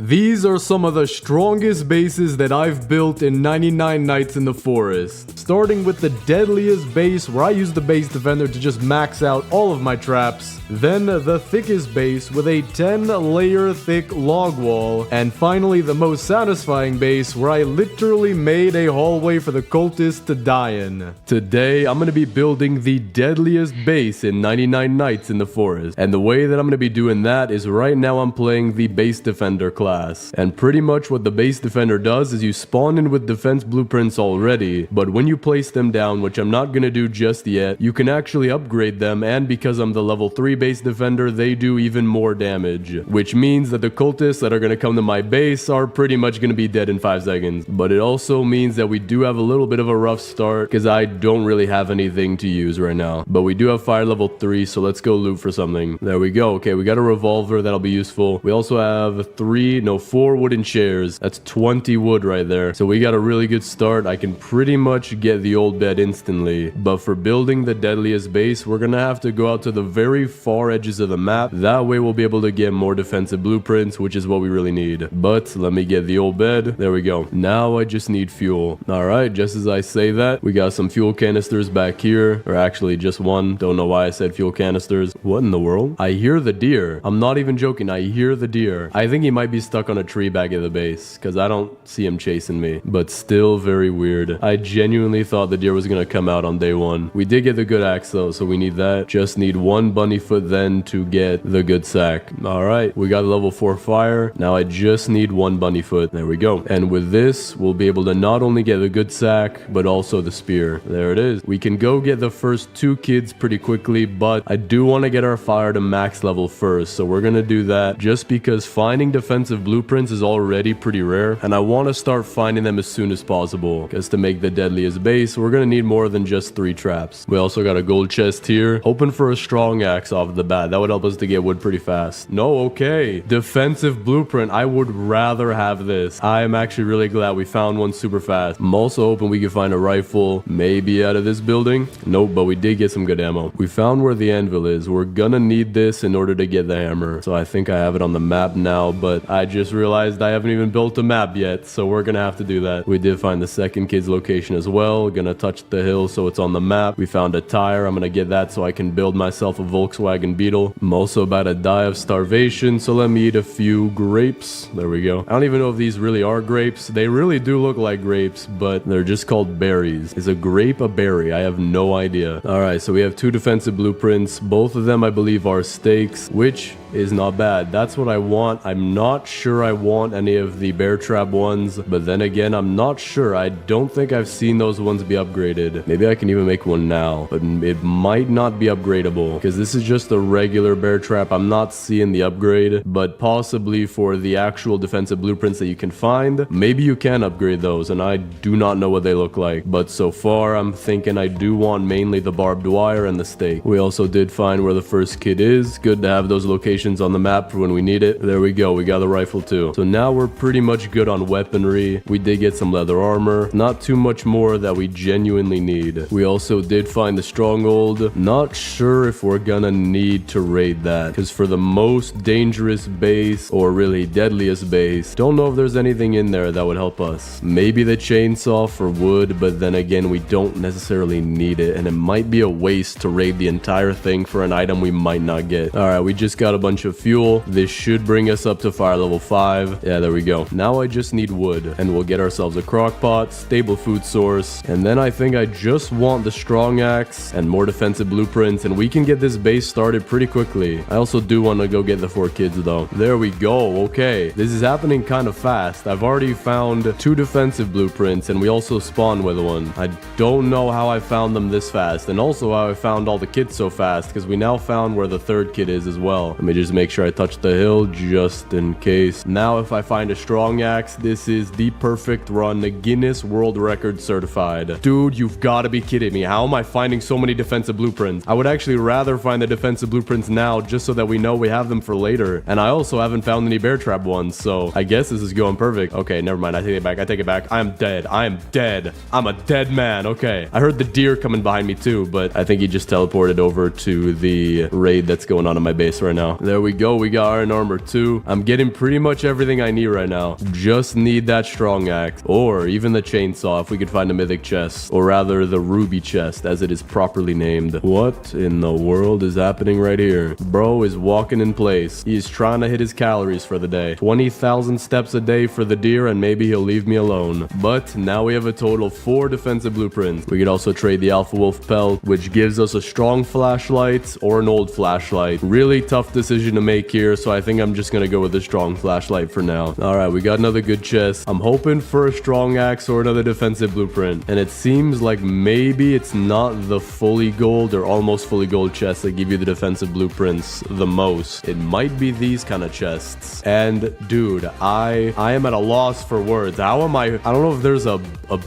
These are some of the strongest bases that I've built in 99 Nights in the Forest. Starting with the deadliest base where I use the base defender to just max out all of my traps. Then the thickest base with a 10-layer thick log wall. And finally the most satisfying base where I literally made a hallway for the cultists to die in. Today I'm going to be building the deadliest base in 99 Nights in the Forest. And the way that I'm going to be doing that is right now I'm playing the base defender class. And pretty much what the base defender does is you spawn in with defense blueprints already, but when you place them down, which I'm not gonna do just yet, you can actually upgrade them, and because I'm the level 3 base defender, they do even more damage, which means that the cultists that are gonna come to my base are pretty much gonna be dead in 5 seconds. But it also means that we do have a little bit of a rough start because I don't really have anything to use right now, but we do have fire level 3, so let's go loot for something. There we go. Okay, we got a revolver that'll be useful. We also have 4 wooden chairs. That's 20 wood right there. So we got a really good start. I can pretty much get the old bed instantly. But for building the deadliest base, we're gonna have to go out to the very far edges of the map. That way we'll be able to get more defensive blueprints, which is what we really need. But let me get the old bed. There we go. Now I just need fuel. Alright, just as I say that, we got some fuel canisters back here. Or actually just one. Don't know why I said fuel canisters. What in the world? I hear the deer. I'm not even joking. I hear the deer. I think he might be stuck on a tree back at the base because I don't see him chasing me, but still very weird. I genuinely thought the deer was gonna come out on day one. We did get the good axe though, so we need that. Just need one bunny foot then to get the good sack. All right, we got level 4 fire. Now I just need one bunny foot. There we go. And with this, we'll be able to not only get the good sack, but also the spear. There it is. We can go get the first 2 kids pretty quickly, but I do want to get our fire to max level first, so we're gonna do that just because finding defensive blueprints is already pretty rare, and I want to start finding them as soon as possible, because to make the deadliest base, we're gonna need more than just 3 traps. We also got a gold chest here, hoping for a strong axe off the bat. That would help us to get wood pretty fast. No, okay. Defensive blueprint. I would rather have this. I am actually really glad we found one super fast. I'm also hoping we can find a rifle, maybe out of this building. Nope, but we did get some good ammo. We found where the anvil is. We're gonna need this in order to get the hammer. So I think I have it on the map now, but I just realized I haven't even built a map yet, so we're gonna have to do that. We did find the second kid's location as well. Gonna touch the hill so it's on the map. We found a tire. I'm gonna get that so I can build myself a Volkswagen Beetle. I'm also about to die of starvation, so let me eat a few grapes. There we go. I don't even know if these really are grapes. They really do look like grapes, but they're just called berries. Is a grape a berry? I have no idea. Alright, so we have 2 defensive blueprints. Both of them I believe are stakes, which is not bad. That's what I want. I'm not sure I want any of the bear trap ones, but then again, I'm not sure. I don't think I've seen those ones be upgraded. Maybe I can even make one now, but it might not be upgradable because this is just a regular bear trap. I'm not seeing the upgrade, but possibly for the actual defensive blueprints that you can find, maybe you can upgrade those, and I do not know what they look like. But so far, I'm thinking I do want mainly the barbed wire and the stake. We also did find where the first kid is. Good to have those locations on the map for when we need it. There we go. We got the rifle too. So now we're pretty much good on weaponry. We did get some leather armor. Not too much more that we genuinely need. We also did find the stronghold. Not sure if we're gonna need to raid that, because for the most dangerous base, or really deadliest base, don't know if there's anything in there that would help us. Maybe the chainsaw for wood, but then again, we don't necessarily need it, and it might be a waste to raid the entire thing for an item we might not get. Alright, we just got a bunch of fuel. This should bring us up to fire level 5. Yeah, there we go. Now I just need wood, and we'll get ourselves a crock pot, stable food source, and then I think I just want the strong axe and more defensive blueprints, and we can get this base started pretty quickly. I also do want to go get the 4 kids though. There we go. Okay, this is happening kind of fast. I've already found 2 defensive blueprints, and we also spawned with one. I don't know how I found them this fast, and also how I found all the kids so fast, because we now found where the 3rd kid is as well. Let me just make sure I touch the hill just in case. Now if I find a strong axe, this is the perfect run. The Guinness World Record certified. Dude, you've got to be kidding me. How am I finding so many defensive blueprints? I would actually rather find the defensive blueprints now just so that we know we have them for later. And I also haven't found any bear trap ones, so I guess this is going perfect. Okay, never mind. I take it back. I take it back. I am dead. I am dead. I'm a dead man. Okay. I heard the deer coming behind me too, but I think he just teleported over to the raid that's going on in my base right now. There we go. We got iron armor 2. I'm getting pretty much everything I need right now. Just need that strong axe or even the chainsaw if we could find a mythic chest, or rather the ruby chest as it is properly named. What in the world is happening right here? Bro is walking in place. He is trying to hit his calories for the day. 20,000 steps a day for the deer, and maybe he'll leave me alone. But now we have a total of 4 defensive blueprints. We could also trade the alpha wolf pelt, which gives us a strong flashlight or an old flashlight. Really tough decision to make here, so I think I'm just gonna go with the strong flashlight for now. All right, we got another good chest. I'm hoping for a strong axe or another defensive blueprint, and it seems like maybe it's not the fully gold or almost fully gold chests that give you the defensive blueprints the most. It might be these kind of chests. And dude, I am at a loss for words. How am I don't know if there's a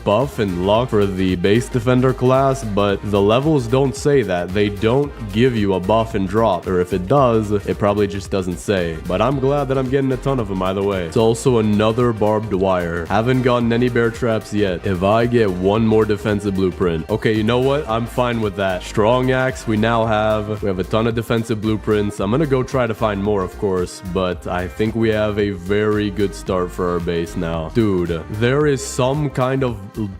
buff in luck for the base defender class, but the levels don't say that. They don't give you a buff and drop, or if it does, it probably just doesn't say. But I'm glad that I'm getting a ton of them either way. It's also another barbed wire. Haven't gotten any bear traps yet. If I get one more defensive blueprint, okay, you know what? I'm fine with that. Strong axe, we have a ton of defensive blueprints. I'm gonna go try to find more, of course, but I think we have a very good start for our base now. Dude, there is some kind of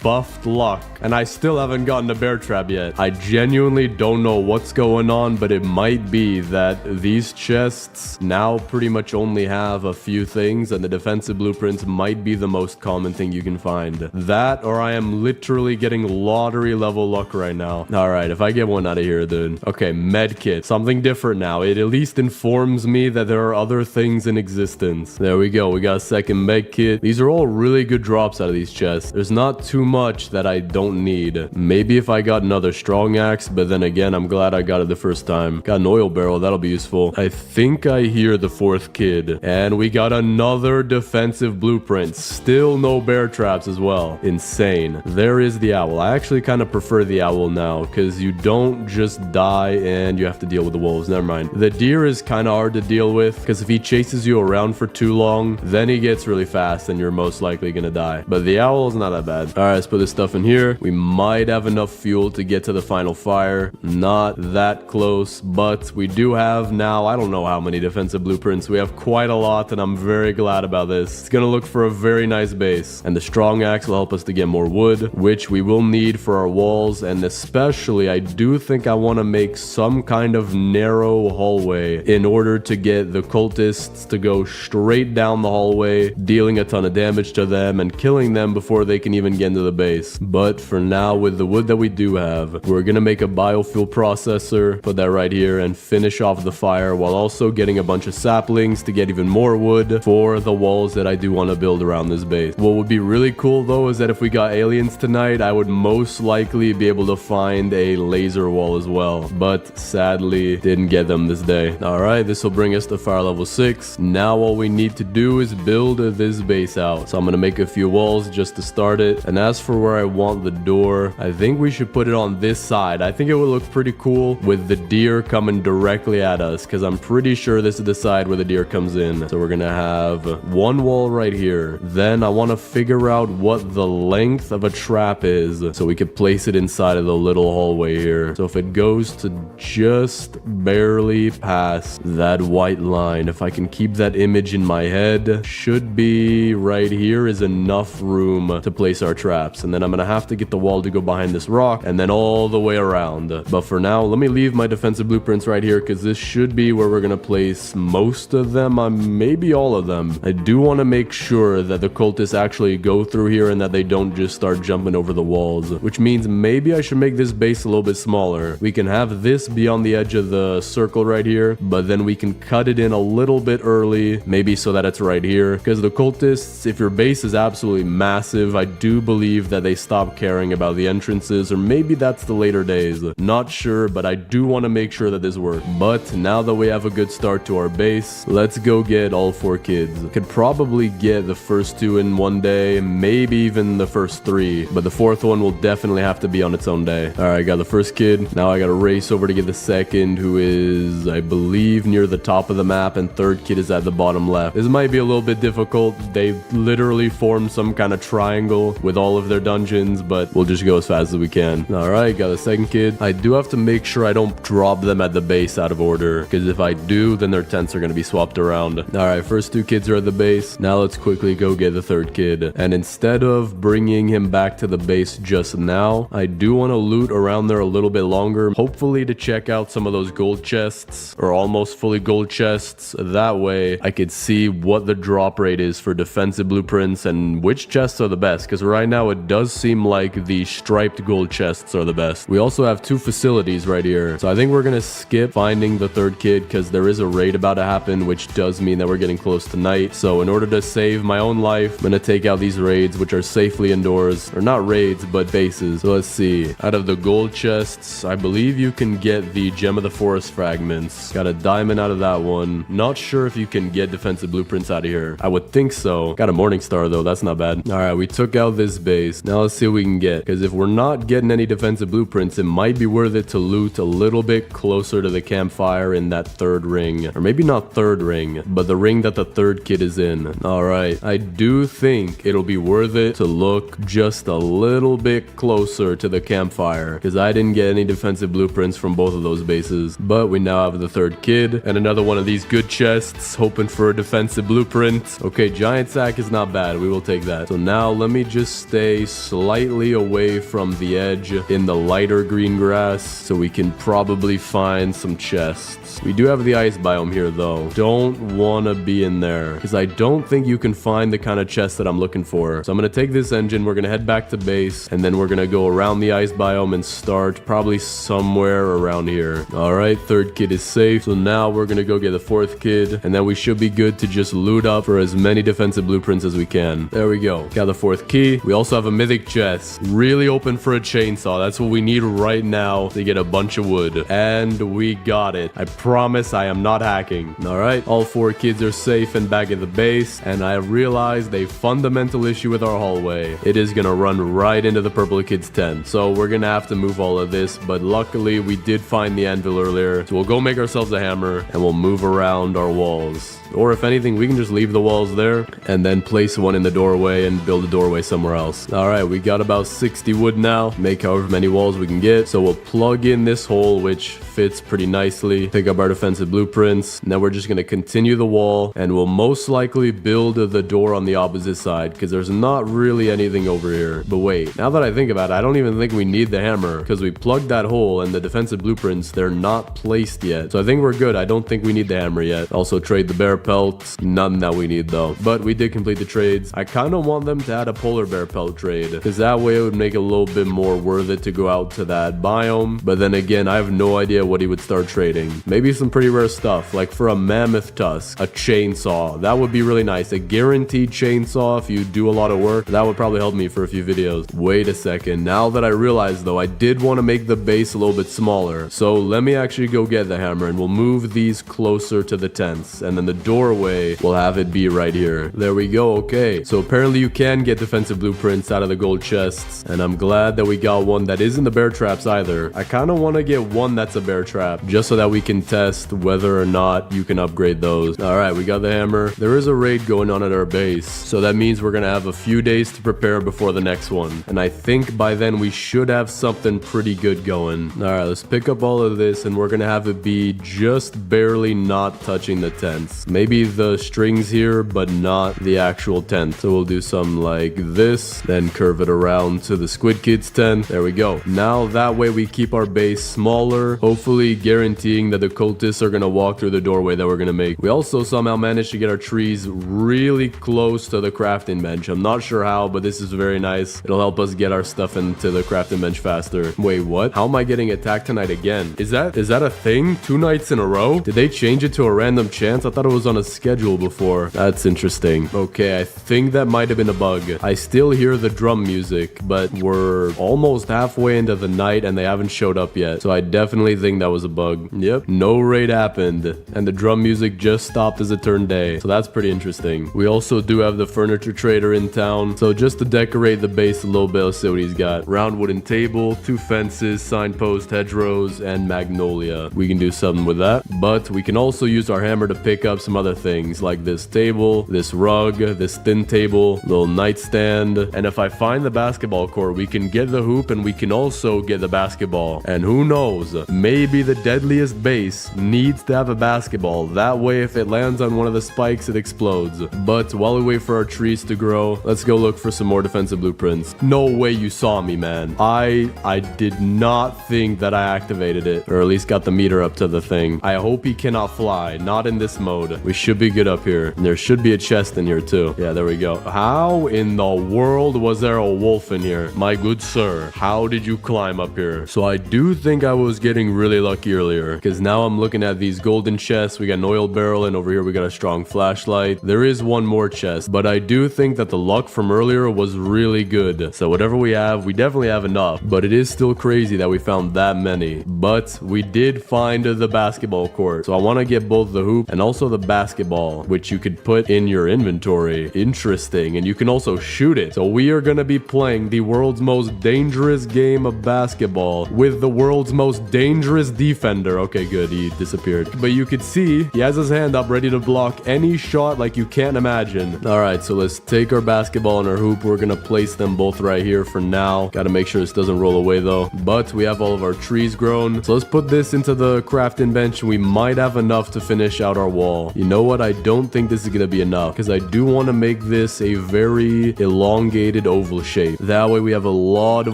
buffed luck, and I still haven't gotten a bear trap yet. I genuinely don't know what's going on, but it might be that these chests now pretty much only have a few things, and the defensive blueprints might be the most common thing you can find. That, or I am literally getting lottery level luck right now. All right, if I get one out of here, dude. Okay, medkit. Something different now. It at least informs me that there are other things in existence. There we go. We got a second medkit. These are all really good drops out of these chests. There's not too much that I don't need. Maybe if I got another strong axe, but then again, I'm glad I got it the first time. Got an oil barrel. That'll be useful. I think I hear the 4th kid. And we got another defensive blueprint. Still no bear traps as well. Insane. There is the owl. I actually kind of prefer the owl now because you don't just die and you have to deal with the wolves. Never mind. The deer is kind of hard to deal with because if he chases you around for too long, then he gets really fast and you're most likely gonna die. But the owl is not that bad. All right, let's put this stuff in here. We might have enough fuel to get to the final fire. Not that close, but we do have now, I don't know how many defensive blueprints. We have quite a lot, and I'm very glad about this. It's gonna look for a very nice base, and the strong axe will help us to get more wood, which we will need for our walls, and especially I do think I want to make some kind of narrow hallway in order to get the cultists to go straight down the hallway, dealing a ton of damage to them and killing them before they can even get into the base. But for now, with the wood that we do have, we're gonna make a biofuel processor, put that right here, and finish off the fire while also getting a bunch of saplings to get even more wood for the walls that I do want to build around this base. What would be really cool though is that if we got aliens tonight, I would most likely be able to find a laser wall as well, but sadly didn't get them this day. All right, this will bring us to fire level 6. Now all we need to do is build this base out. So I'm gonna make a few walls just to start it, and as for where I want the door, I think we should put it on this side. I think it would look pretty cool with the deer coming directly at us, because I'm pretty sure this is the side where the deer comes in. So we're gonna have one wall right here. Then I want to figure out what the length of a trap is so we could place it inside of the little hallway here. So if it goes to just barely past that white line, if I can keep that image in my head, should be right here is enough room to place our traps. And then I'm gonna have to get the wall to go behind this rock and then all the way around. But for now, let me leave my defensive blueprints right here because this should be where we're gonna place most of them, maybe all of them. I do want to make sure that the cultists actually go through here and that they don't just start jumping over the walls, which means maybe I should make this base a little bit smaller. We can have this be on the edge of the circle right here, but then we can cut it in a little bit early, maybe so that it's right here, because the cultists, if your base is absolutely massive, I do believe that they stop caring about the entrances, or maybe that's the later days. Not sure, but I do want to make sure that this works. But now that we have a good start to our base, let's go get all 4 kids. Could probably get the first 2 in one day, maybe even the first 3, but the 4th one will definitely have to be on its own day. All right, got the first kid. Now I got to race over to get the second, who is, I believe, near the top of the map, and 3rd kid is at the bottom left. This might be a little bit difficult. They literally formed some kind of triangle with all of their dungeons, but we'll just go as fast as we can. All right, got the second kid. I do have to make sure I don't drop them at the base out of order, because if I I do, then their tents are going to be swapped around. Alright, first 2 kids are at the base. Now let's quickly go get the 3rd kid. And instead of bringing him back to the base just now, I do want to loot around there a little bit longer, hopefully to check out some of those gold chests, or almost fully gold chests. That way I could see what the drop rate is for defensive blueprints and which chests are the best, because right now it does seem like the striped gold chests are the best. We also have 2 facilities right here, so I think we're gonna skip finding the 3rd kid because there is a raid about to happen, which does mean that we're getting close to night. So in order to save my own life, I'm gonna take out these raids, which are safely indoors, or not raids but bases. So let's see, out of the gold chests, I believe you can get the gem of the forest fragments. Got a diamond out of that one. Not sure if you can get defensive blueprints out of here. I would think so. Got a morning star though, that's not bad. All right, we took out this base. Now let's see what we can get, because if we're not getting any defensive blueprints, it might be worth it to loot a little bit closer to the campfire in that 3rd ring, or maybe not 3rd ring, but the ring that the 3rd kid is in. All right, I do think it'll be worth it to look just a little bit closer to the campfire, because I didn't get any defensive blueprints from both of those bases. But we now have the 3rd kid and another one of these good chests, hoping for a defensive blueprint. Okay, giant sack is not bad, we will take that. So now let me just stay slightly away from the edge in the lighter green grass so we can probably find some chests. We do have the ice biome here though. Don't want to be in there because I don't think you can find the kind of chest that I'm looking for. So I'm going to take this engine, we're going to head back to base, and then we're going to go around the ice biome and start probably somewhere around here. Alright, 3rd kid is safe. So now we're going to go get the 4th kid, and then we should be good to just loot up for as many defensive blueprints as we can. There we go. Got the 4th key. We also have a mythic chest. Really open for a chainsaw. That's what we need right now to get a bunch of wood. And we got it. I promise I am not hacking. Alright, all 4 kids are safe and back at the base, and I realized a fundamental issue with our hallway. It is gonna run right into the purple kid's tent. So we're gonna have to move all of this, but luckily we did find the anvil earlier. So we'll go make ourselves a hammer and we'll move around our walls. Or if anything, we can just leave the walls there and then place one in the doorway and build a doorway somewhere else. Alright, we got about 60 wood now. Make however many walls we can get. So we'll plug in this hole, which fits pretty nicely. Pick up our defensive blueprints. Now we're just going to continue the wall, and we'll most likely build the door on the opposite side because there's not really anything over here. But wait, now that I think about it, I don't even think we need the hammer because we plugged that hole, and the defensive blueprints, they're not placed yet. So I think we're good. I don't think we need the hammer yet. Also trade the bear pelts. None that we need though. But we did complete the trades. I kind of want them to add a polar bear pelt trade because that way it would make it a little bit more worth it to go out to that biome. But then again, I have no idea what he would start trading. Maybe some pretty rare stuff, like for a mammoth tusk, a chainsaw. That would be really nice. A guaranteed chainsaw if you do a lot of work. That would probably help me for a few videos. Wait a second. Now that I realize though, I did want to make the base a little bit smaller. So let me actually go get the hammer and we'll move these closer to the tents. And then the doorway, we'll have it be right here. There we go. Okay. So apparently you can get defensive blueprints out of the gold chests. And I'm glad that we got one that isn't the bear traps either. I kind of want to get one that's a bear trap just so that we can test whether or not you can upgrade those. Alright, we got the hammer. There is a raid going on at our base. So that means we're going to have a few days to prepare before the next one. And I think by then we should have something pretty good going. Alright, let's pick up all of this and we're going to have it be just barely not touching the tents. Maybe the strings here, but not the actual tent. So we'll do something like this, then curve it around to the squid kid's tent. There we go. Now that way we keep our base smaller, hopefully guaranteeing that the cultists are going to walk through the doorway that we're going to make. We also somehow managed to get our trees really close to the crafting bench. I'm not sure how, but this is very nice. It'll help us get our stuff into the crafting bench faster. Wait, what? How am I getting attacked tonight again? Is that a thing? 2 nights in a row? Did they change it to a random chance? I thought it was on a schedule before. That's interesting. Okay, I think that might have been a bug. I still hear the drum music, but we're almost halfway into the night and they haven't showed up yet. So I definitely think that was a bug. Yep, no raid happened. And the drum music just stopped as it turned day. So that's pretty interesting. We also do have the furniture trader in town. So just to decorate the base a little bit, let's see what he's got. Round wooden table, 2 fences, signpost, hedgerows, and magnolia. We can do something with that. But we can also use our hammer to pick up some other things like this table, this rug, this thin table, little nightstand. And if I find the basketball court, we can get the hoop and we can also get the basketball. And who knows, maybe maybe the deadliest base needs to have a basketball. That way, if it lands on one of the spikes, it explodes. But while we wait for our trees to grow, let's go look for some more defensive blueprints. No way you saw me, man. I did not think that I activated it, or at least got the meter up to the thing. I hope he cannot fly. Not in this mode. We should be good up here. And there should be a chest in here too. Yeah, there we go. How in the world was there a wolf in here? My good sir, how did you climb up here? So I do think I was getting really lucky earlier, because now I'm looking at these golden chests. We got an oil barrel, and over here we got a strong flashlight. There is one more chest, but I do think that the luck from earlier was really good. So whatever we have, we definitely have enough, but it is still crazy that we found that many. But we did find the basketball court, so I want to get both the hoop and also the basketball, which you could put in your inventory. Interesting. And you can also shoot it. So we are going to be playing the world's most dangerous game of basketball with the world's most dangerous defender. Okay, good. He disappeared. But you could see he has his hand up ready to block any shot like you can't imagine. All right, so let's take our basketball and our hoop. We're going to place them both right here for now. Got to make sure this doesn't roll away though. But we have all of our trees grown. So let's put this into the crafting bench. We might have enough to finish out our wall. You know what? I don't think this is going to be enough, because I do want to make this a very elongated oval shape. That way we have a lot of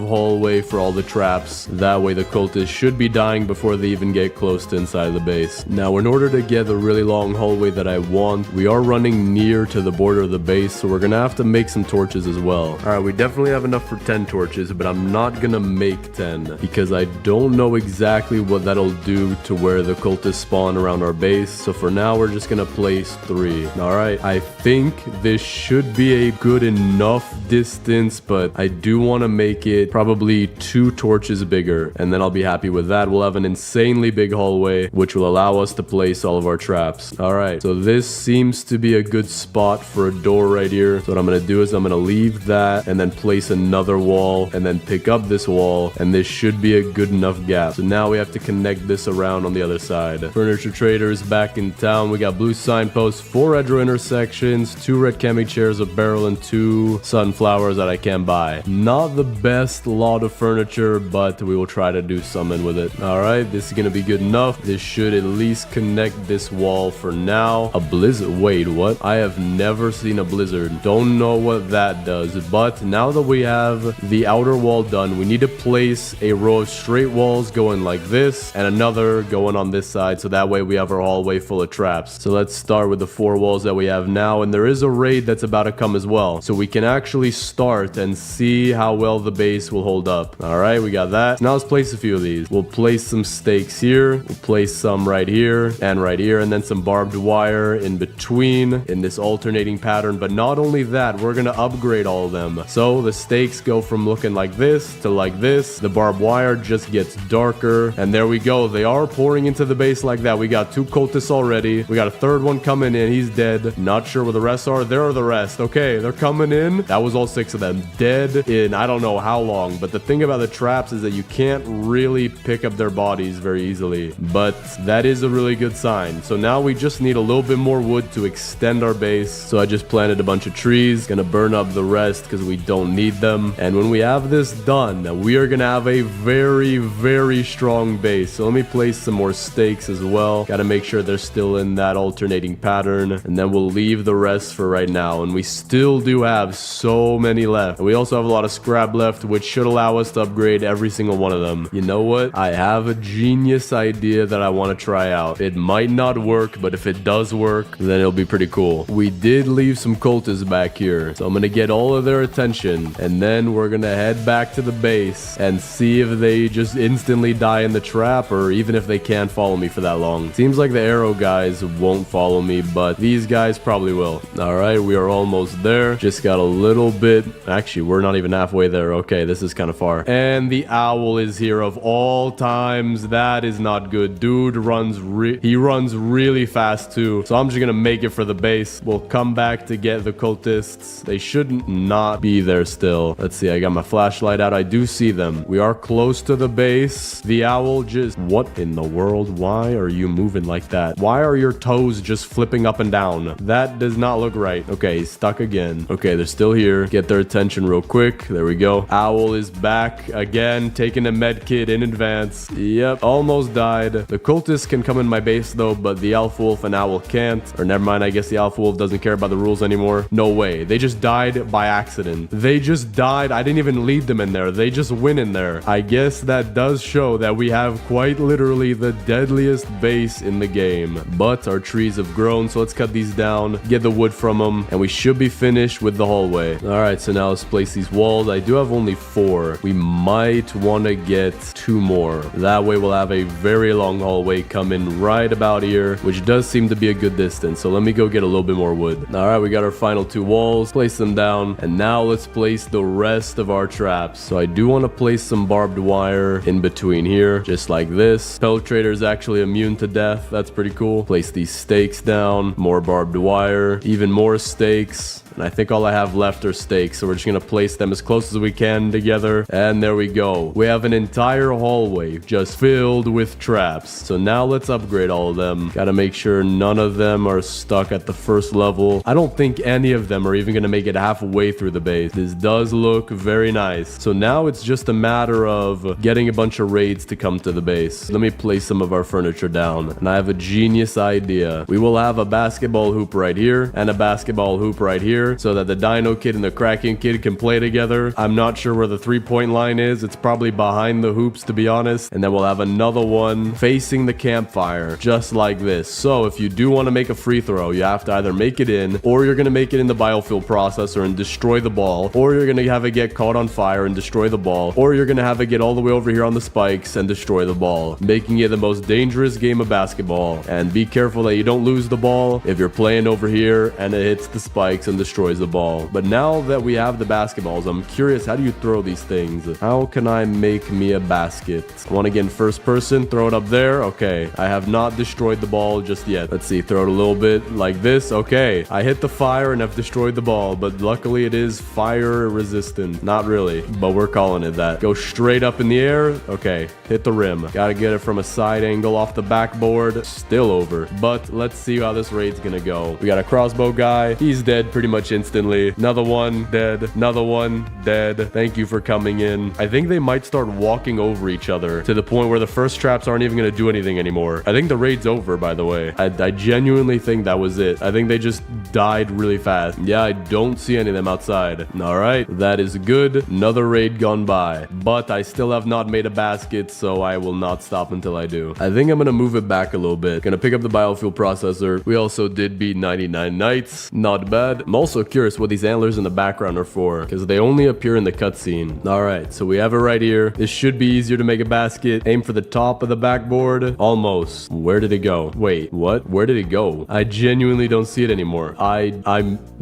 hallway for all the traps. That way the cultists should be dying before they even get close to inside the base. Now, in order to get the really long hallway that I want, we are running near to the border of the base, so we're going to have to make some torches as well. All right, we definitely have enough for 10 torches, but I'm not going to make 10 because I don't know exactly what that'll do to where the cultists spawn around our base. So for now, we're just going to place 3. All right, I think this should be a good enough distance, but I do want to make it probably 2 torches bigger, and then I'll be happy with that. We'll have an insanely big hallway, which will allow us to place all of our traps. All right, so this seems to be a good spot for a door right here. So what I'm going to do is I'm going to leave that and then place another wall and then pick up this wall, and this should be a good enough gap. So now we have to connect this around on the other side. Furniture traders back in town. We got blue signposts, 4 retro intersections, 2 red camping chairs, a barrel, and 2 sunflowers that I can buy. Not the best lot of furniture, but we will try to do something with it. All right, this is going to be good enough. This should at least connect this wall for now. A blizzard. Wait, what? I have never seen a blizzard. Don't know what that does, but now that we have the outer wall done, we need to place a row of straight walls going like this and another going on this side, so that way we have our hallway full of traps. So let's start with the 4 walls that we have now, and there is a raid that's about to come as well, so we can actually start and see how well the base will hold up. All right, we got that. So now let's place a few of these. We'll place some stakes here, we'll place some right here, and then some barbed wire in between in this alternating pattern. But not only that, we're gonna upgrade all of them. So the stakes go from looking like this to like this. The barbed wire just gets darker, and there we go. They are pouring into the base like that. We got 2 cultists already. We got a 3rd one coming in. He's dead. Not sure where the rest are. There are the rest. Okay, they're coming in. That was all 6 of them dead in I don't know how long. But the thing about the traps is that you can't really pick up their bodies very easily, but that is a really good sign. So now we just need a little bit more wood to extend our base. So I just planted a bunch of trees, gonna burn up the rest because we don't need them. And when we have this done, we are gonna have a very strong base. So let me place some more stakes as well. Gotta make sure they're still in that alternating pattern, and then we'll leave the rest for right now. And we still do have so many left. And we also have a lot of scrap left, which should allow us to upgrade every single one of them. You know what? I have a genius idea that I want to try out. It might not work, but if it does work, then it'll be pretty cool. We did leave some cultists back here, so I'm gonna get all of their attention, and then we're gonna head back to the base and see if they just instantly die in the trap, or even if they can't follow me for that long. Seems like the arrow guys won't follow me, but these guys probably will. All right, we are almost there. Just got a little bit. Actually, we're not even halfway there. Okay, this is kind of far. And the owl is here of all times. That is not good. Dude runs really fast too. So I'm just gonna make it for the base. We'll come back to get the cultists. They shouldn't not be there still. Let's see, I got my flashlight out. I do see them. We are close to the base. The owl just... What in the world? Why are you moving like that? Why are your toes just flipping up and down? That does not look right. Okay, he's stuck again. Okay, they're still here. Get their attention real quick. There we go. Owl is back again, taking a med kit in advance. Yep, almost died. The cultists can come in my base though, but the alpha wolf and owl can't. Or never mind, I guess the alpha wolf doesn't care about the rules anymore. No way. They just died by accident. They just died. I didn't even lead them in there. They just went in there. I guess that does show that we have quite literally the deadliest base in the game. But our trees have grown, so let's cut these down, get the wood from them, and we should be finished with the hallway. All right, so now let's place these walls. I do have only 4. We might want to get 2 more. That way we'll have a very long hallway coming right about here, which does seem to be a good distance. So let me go get a little bit more wood. All right, we got our final 2 walls. Place them down, and now let's place the rest of our traps. So I do want to place some barbed wire in between here, just like this. Penetrator is actually immune to death. That's pretty cool. Place these stakes down, more barbed wire, even more stakes. And I think all I have left are stakes, so we're just going to place them as close as we can together. And there we go. We have an entire hallway just filled with traps. So now let's upgrade all of them. Got to make sure none of them are stuck at the first level. I don't think any of them are even going to make it halfway through the base. This does look very nice. So now it's just a matter of getting a bunch of raids to come to the base. Let me place some of our furniture down. And I have a genius idea. We will have a basketball hoop right here and a basketball hoop right here, so that the Dino Kid and the Kraken Kid can play together. I'm not sure where the 3-point line is. It's probably behind the hoops, to be honest. And then we'll have another one facing the campfire, just like this. So if you do want to make a free throw, you have to either make it in, or you're going to make it in the biofuel processor and destroy the ball, or you're going to have it get caught on fire and destroy the ball, or you're going to have it get all the way over here on the spikes and destroy the ball, making it the most dangerous game of basketball. And be careful that you don't lose the ball if you're playing over here and it hits the spikes and destroys the ball. But now that we have the basketballs, I'm curious, how do you throw these things? How can I make me a basket? I want to get in first person, throw it up there. Okay, I have not destroyed the ball just yet. Let's see, throw it a little bit like this. Okay, I hit the fire and have destroyed the ball, but luckily it is fire resistant. Not really, but we're calling it that. Go straight up in the air. Okay, hit the rim. Gotta get it from a side angle off the backboard. Still over, but let's see how this raid's gonna go. We got a crossbow guy. He's dead pretty much instantly. Another one dead. Another one dead. Thank you for coming in. I think they might start walking over each other to the point where the first traps aren't even going to do anything anymore. I think the raid's over, by the way. I genuinely think that was it. I think they just died really fast. Yeah, I don't see any of them outside. All right, that is good. Another raid gone by, but I still have not made a basket, so I will not stop until I do. I think I'm going to move it back a little bit. Gonna pick up the biofuel processor. We also did beat 99 nights. Not bad. I'm also curious what these antlers in the background are for, because they only appear in the cutscene. All right, so we have it right here. This should be easier to make a basket. Aim for the top of the backboard. Almost. Where did it go? Wait, what? Where did it go? I genuinely don't see it anymore.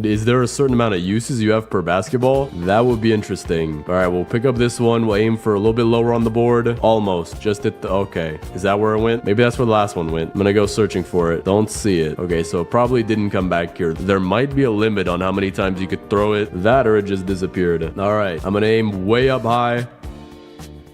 Is there a certain amount of uses you have per basketball? That would be interesting. All right, we'll pick up this one. We'll aim for a little bit lower on the board. Almost. Just at the, okay. Is that where it went? Maybe that's where the last one went. I'm gonna go searching for it. Don't see it. Okay, so it probably didn't come back here. There might be a limit on how many times you could throw it. That or it just disappeared. All right, I'm gonna aim way up high.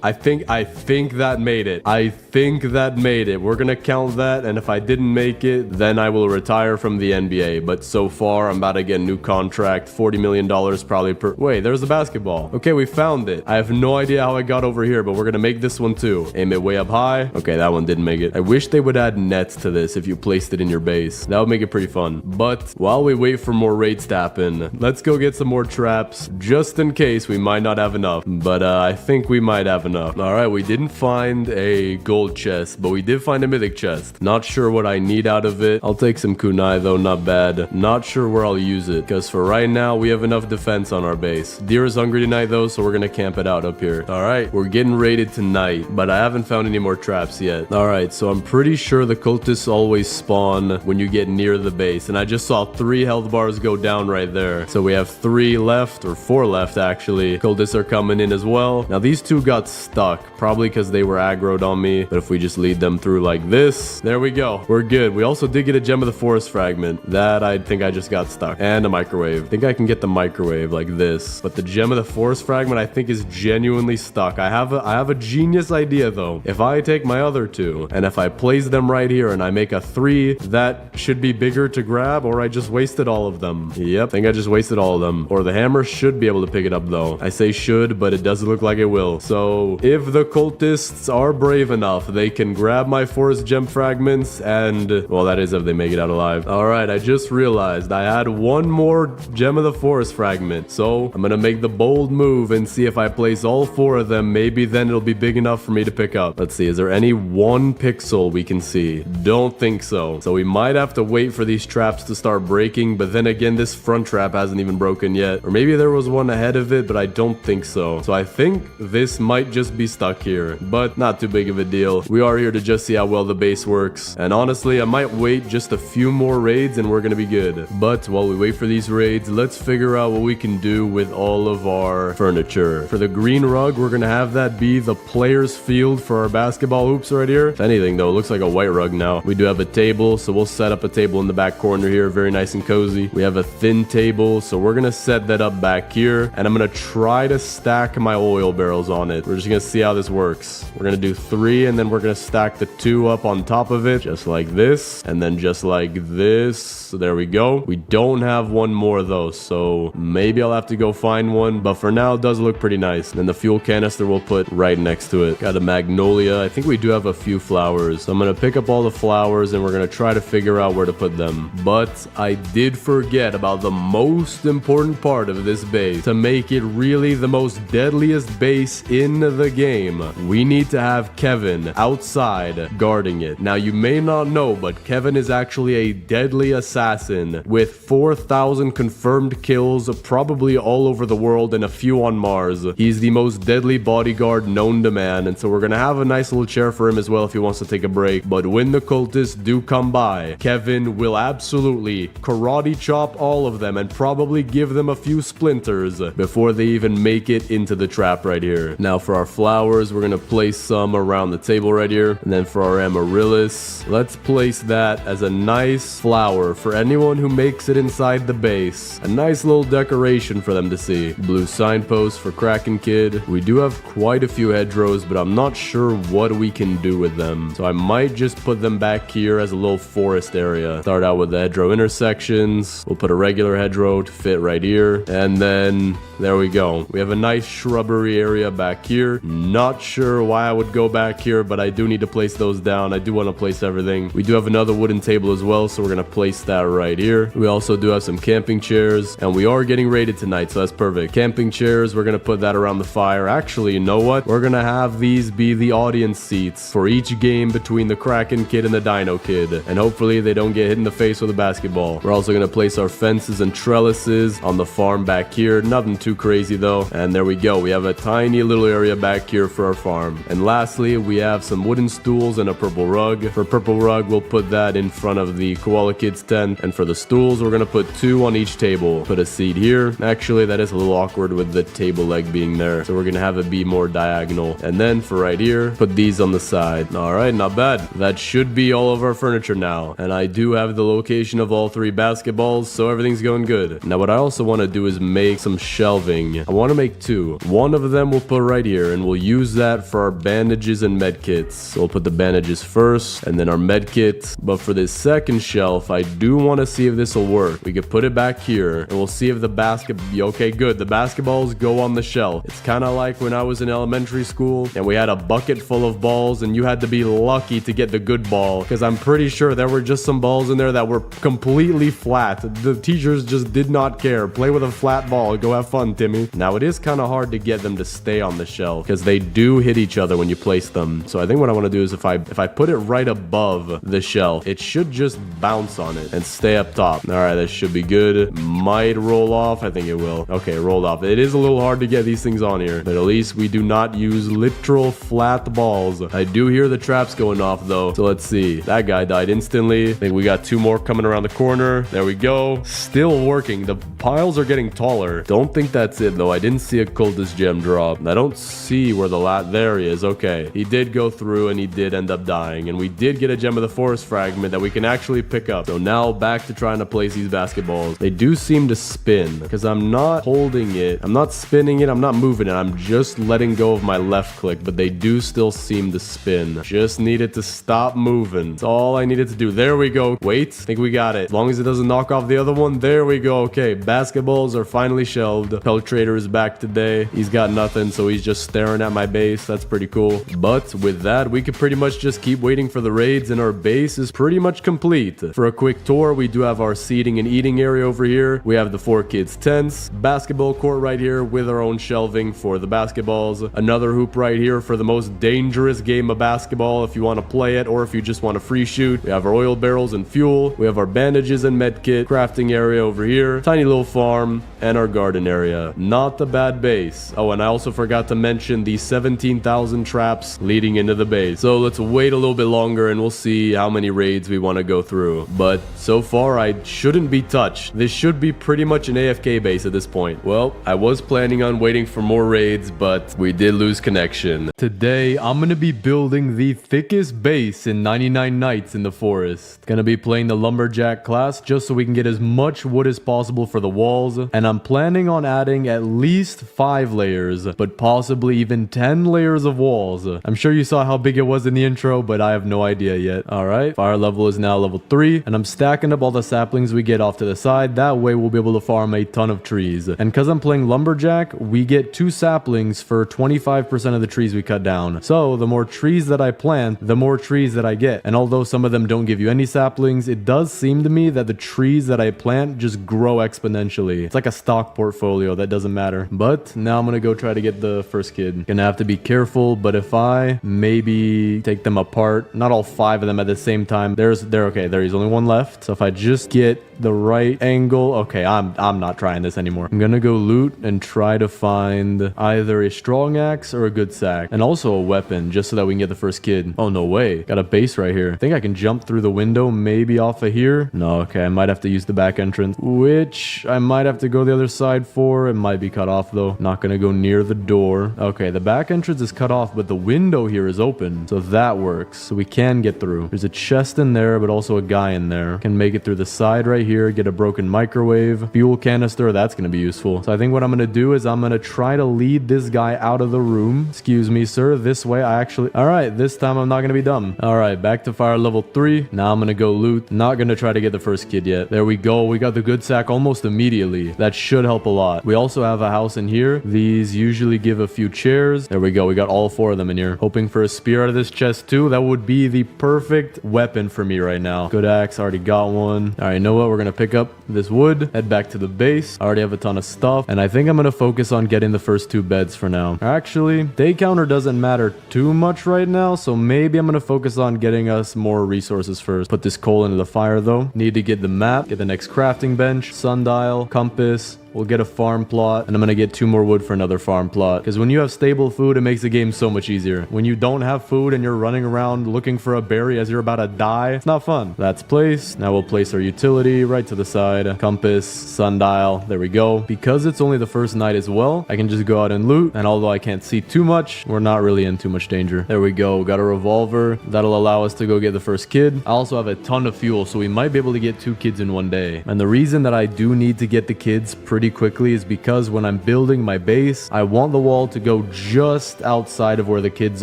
I think that made it. I think that made it. We're gonna count that, and if I didn't make it, then I will retire from the NBA. But so far, I'm about to get a new contract, $40 million probably per... Wait, there's a basketball. Okay, we found it. I have no idea how I got over here, but we're gonna make this one too. Aim it way up high. Okay, that one didn't make it. I wish they would add nets to this if you placed it in your base. That would make it pretty fun. But while we wait for more raids to happen, let's go get some more traps, just in case we might not have enough. But I think we might have enough. All right, we didn't find a gold chest, but we did find a mythic chest. Not sure what I need out of it. I'll take some kunai though, not bad. Not sure where I'll use it, because for right now, we have enough defense on our base. Deer is hungry tonight though, so we're gonna camp it out up here. All right, we're getting raided tonight, but I haven't found any more traps yet. All right, so I'm pretty sure the cultists always spawn when you get near the base, and I just saw 3 health bars go down right there. So we have 3 left, or 4 left actually. Cultists are coming in as well. Now these 2 got stuck. Probably because they were aggroed on me, but if we just lead them through like this, there we go. We're good. We also did get a gem of the forest fragment. That I think I just got stuck. And a microwave. I think I can get the microwave like this, but the gem of the forest fragment I think is genuinely stuck. I have a genius idea though. If I take my other 2 and if I place them right here and I make a 3, that should be bigger to grab, or I just wasted all of them. Yep, I think I just wasted all of them. Or the hammer should be able to pick it up though. I say should, but it doesn't look like it will. So So if the cultists are brave enough, they can grab my forest gem fragments and, well, that is if they make it out alive. All right, I just realized I had one more gem of the forest fragment. So I'm gonna make the bold move and see if I place all 4 of them. Maybe then it'll be big enough for me to pick up. Let's see, is there any 1 pixel we can see? Don't think so. So we might have to wait for these traps to start breaking, but then again, this front trap hasn't even broken yet. Or maybe there was one ahead of it, but I don't think so. So I think this might just be stuck here, but not too big of a deal. We are here to just see how well the base works. And honestly, I might wait just a few more raids and we're gonna be good. But while we wait for these raids, let's figure out what we can do with all of our furniture. For the green rug, we're gonna have that be the player's field for our basketball hoops right here. If anything though, it looks like a white rug now. We do have a table, so we'll set up a table in the back corner here, very nice and cozy. We have a thin table, so we're gonna set that up back here, and I'm gonna try to stack my oil barrels on it. We're just gonna see how this works. We're gonna do 3, and then we're gonna stack the 2 up on top of it, just like this, and then just like this. So there we go. We don't have one more though, so maybe I'll have to go find one, but for now it does look pretty nice. And then the fuel canister we'll put right next to it. Got a magnolia. I think we do have a few flowers, so I'm gonna pick up all the flowers and we're gonna try to figure out where to put them. But I did forget about the most important part of this base. To make it really the most deadliest base in the game, we need to have Kevin outside guarding it. Now you may not know, but Kevin is actually a deadly assassin with 4,000 confirmed kills, probably all over the world and a few on Mars. He's the most deadly bodyguard known to man, and so we're gonna have a nice little chair for him as well if he wants to take a break. But when the cultists do come by, Kevin will absolutely karate chop all of them and probably give them a few splinters before they even make it into the trap right here. Now for our flowers, we're gonna place some around the table right here, and then for our amaryllis, let's place that as a nice flower for anyone who makes it inside the base. A nice little decoration for them to see. Blue signpost for Kraken Kid. We do have quite a few hedgerows, but I'm not sure what we can do with them, so I might just put them back here as a little forest area. Start out with the hedgerow intersections. We'll put a regular hedgerow to fit right here, and then there we go. We have a nice shrubbery area back here. Not sure why I would go back here, but I do need to place those down. I do want to place everything. We do have another wooden table as well, so we're gonna place that right here. We also do have some camping chairs, and we are getting raided tonight, so that's perfect. Camping chairs, we're gonna put that around the fire. Actually, you know what? We're gonna have these be the audience seats for each game between the Kraken Kid and the Dino Kid, and hopefully they don't get hit in the face with a basketball. We're also gonna place our fences and trellises on the farm back here. Nothing too crazy though. And there we go. We have a tiny little area back here for our farm. And lastly, we have some wooden stools and a purple rug. For purple rug, we'll put that in front of the Koala Kids tent. And for the stools, we're gonna put 2 on each table. Put a seat here. Actually, that is a little awkward with the table leg being there, so we're gonna have it be more diagonal. And then for right here, put these on the side. All right, not bad. That should be all of our furniture now. And I do have the location of all 3 basketballs, so everything's going good. Now what I also want to do is make some shelving. I want to make 2. One of them we'll put right here, and we'll use that for our bandages and med kits. So we'll put the bandages first and then our med kit. But for this second shelf, I do want to see if this will work. We could put it back here and we'll see if the okay, good. The basketballs go on the shelf. It's kind of like when I was in elementary school and we had a bucket full of balls and you had to be lucky to get the good ball, because I'm pretty sure there were just some balls in there that were completely flat. The teachers just did not care. Play with a flat ball. Go have fun, Timmy. Now it is kind of hard to get them to stay on the shelf because they do hit each other when you place them. So I think what I want to do is if I put it right above the shelf, it should just bounce on it and stay up top. All right, that should be good. Might roll off. I think it will. Okay, rolled off. It is a little hard to get these things on here, but at least we do not use literal flat balls. I do hear the traps going off though. So let's see. That guy died instantly. I think we got 2 more coming around the corner. There we go. Still working. The piles are getting taller. Don't think that's it though. I didn't see a cultist gem drop. I don't see where there he is. Okay. He did go through and he did end up dying. And we did get a gem of the forest fragment that we can actually pick up. So now back to trying to place these basketballs. They do seem to spin because I'm not holding it. I'm not spinning it. I'm not moving it. I'm just letting go of my left click, but they do still seem to spin. Just needed to stop moving. That's all I needed to do. There we go. Wait, I think we got it. As long as it doesn't knock off the other one. There we go. Okay, basketballs are finally shelved. Pelt Trader is back today. He's got nothing, so he's just staring at my base. That's pretty cool. But with that, we could pretty much just keep waiting for the raids, and our base is pretty much complete. For a quick tour, we do have our seating and eating area over here. We have the 4 kids' tents, basketball court right here with our own shelving for the basketballs, another hoop right here for the most dangerous game of basketball if you want to play it or if you just want to free shoot. We have our oil barrels and fuel. We have our bandages and med kit, crafting area over here, tiny little farm, and our garden area. Not a bad base. Oh, and I also forgot to mention the 17,000 traps leading into the base. So let's wait a little bit longer and we'll see how many raids we want to go through. But so far, I shouldn't be touched. This should be pretty much an AFK base at this point. Well, I was planning on waiting for more raids, but we did lose connection. Today, I'm going to be building the thickest base in 99 Nights in the Forest. Gonna be playing the Lumberjack class just so we can get as much wood as possible for the walls. And I'm planning on adding at least 5 layers, but possibly even 10 layers of walls. I'm sure you saw how big it was in the intro, but I have no idea yet. Alright, fire level is now level 3, and I'm stacking up all the saplings we get off to the side. That way we'll be able to farm a ton of trees. And because I'm playing Lumberjack, we get 2 saplings for 25% of the trees we cut down. So the more trees that I plant, the more trees that I get. And although some of them don't give you any saplings, it does seem to me that the trees that I plant just grow exponentially. It's like a stock portfolio that doesn't matter. But now I'm gonna go try to get the first kid. Gonna have to be careful, but if I maybe take them apart, not all 5 of them at the same time, there's only one left. So if I just get the right angle, okay, I'm not trying this anymore. I'm gonna go loot and try to find either a strong axe or a good sack, and also a weapon just so that we can get the first kid. Oh, no way. Got a base right here. I think I can jump through the window, maybe off of here. No, okay, I might have to use the back entrance, which I might have to go the other side for. It might be cut off though. Not gonna go near the door. Okay, the back entrance is cut off, but the window here is open, so that works. So we can get through. There's a chest in there, but also a guy in there. Can make it through the side right here, get a broken microwave, fuel canister. That's gonna be useful. So I think what I'm gonna do is I'm gonna try to lead this guy out of the room. Excuse me, sir. This way. All right, this time I'm not gonna be dumb. All right, back to fire level 3. Now I'm gonna go loot. Not gonna try to get the first kid yet. There we go. We got the good sack almost immediately. That should help a lot. We also have a house in here. These usually give a few chairs. There we go. We got all 4 of them in here. Hoping for a spear out of this chest too. That would be the perfect weapon for me right now. Good axe. Already got one. All right, you know what? We're gonna pick up this wood, head back to the base. I already have a ton of stuff, and I think I'm gonna focus on getting the first 2 beds for now. Actually, day counter doesn't matter too much right now, so maybe I'm gonna focus on getting us more resources first. Put this coal into the fire though. Need to get the map, get the next crafting bench, sundial, compass. We'll get a farm plot, and I'm gonna get 2 more wood for another farm plot. Because when you have stable food, it makes the game so much easier. When you don't have food and you're running around looking for a berry as you're about to die, it's not fun. That's placed. Now we'll place our utility right to the side. Compass, sundial, there we go. Because it's only the first night as well, I can just go out and loot. And although I can't see too much, we're not really in too much danger. There we go. Got a revolver. That'll allow us to go get the first kid. I also have a ton of fuel, so we might be able to get 2 kids in one day. And the reason that I do need to get the kids pretty quickly is because when I'm building my base, I want the wall to go just outside of where the kids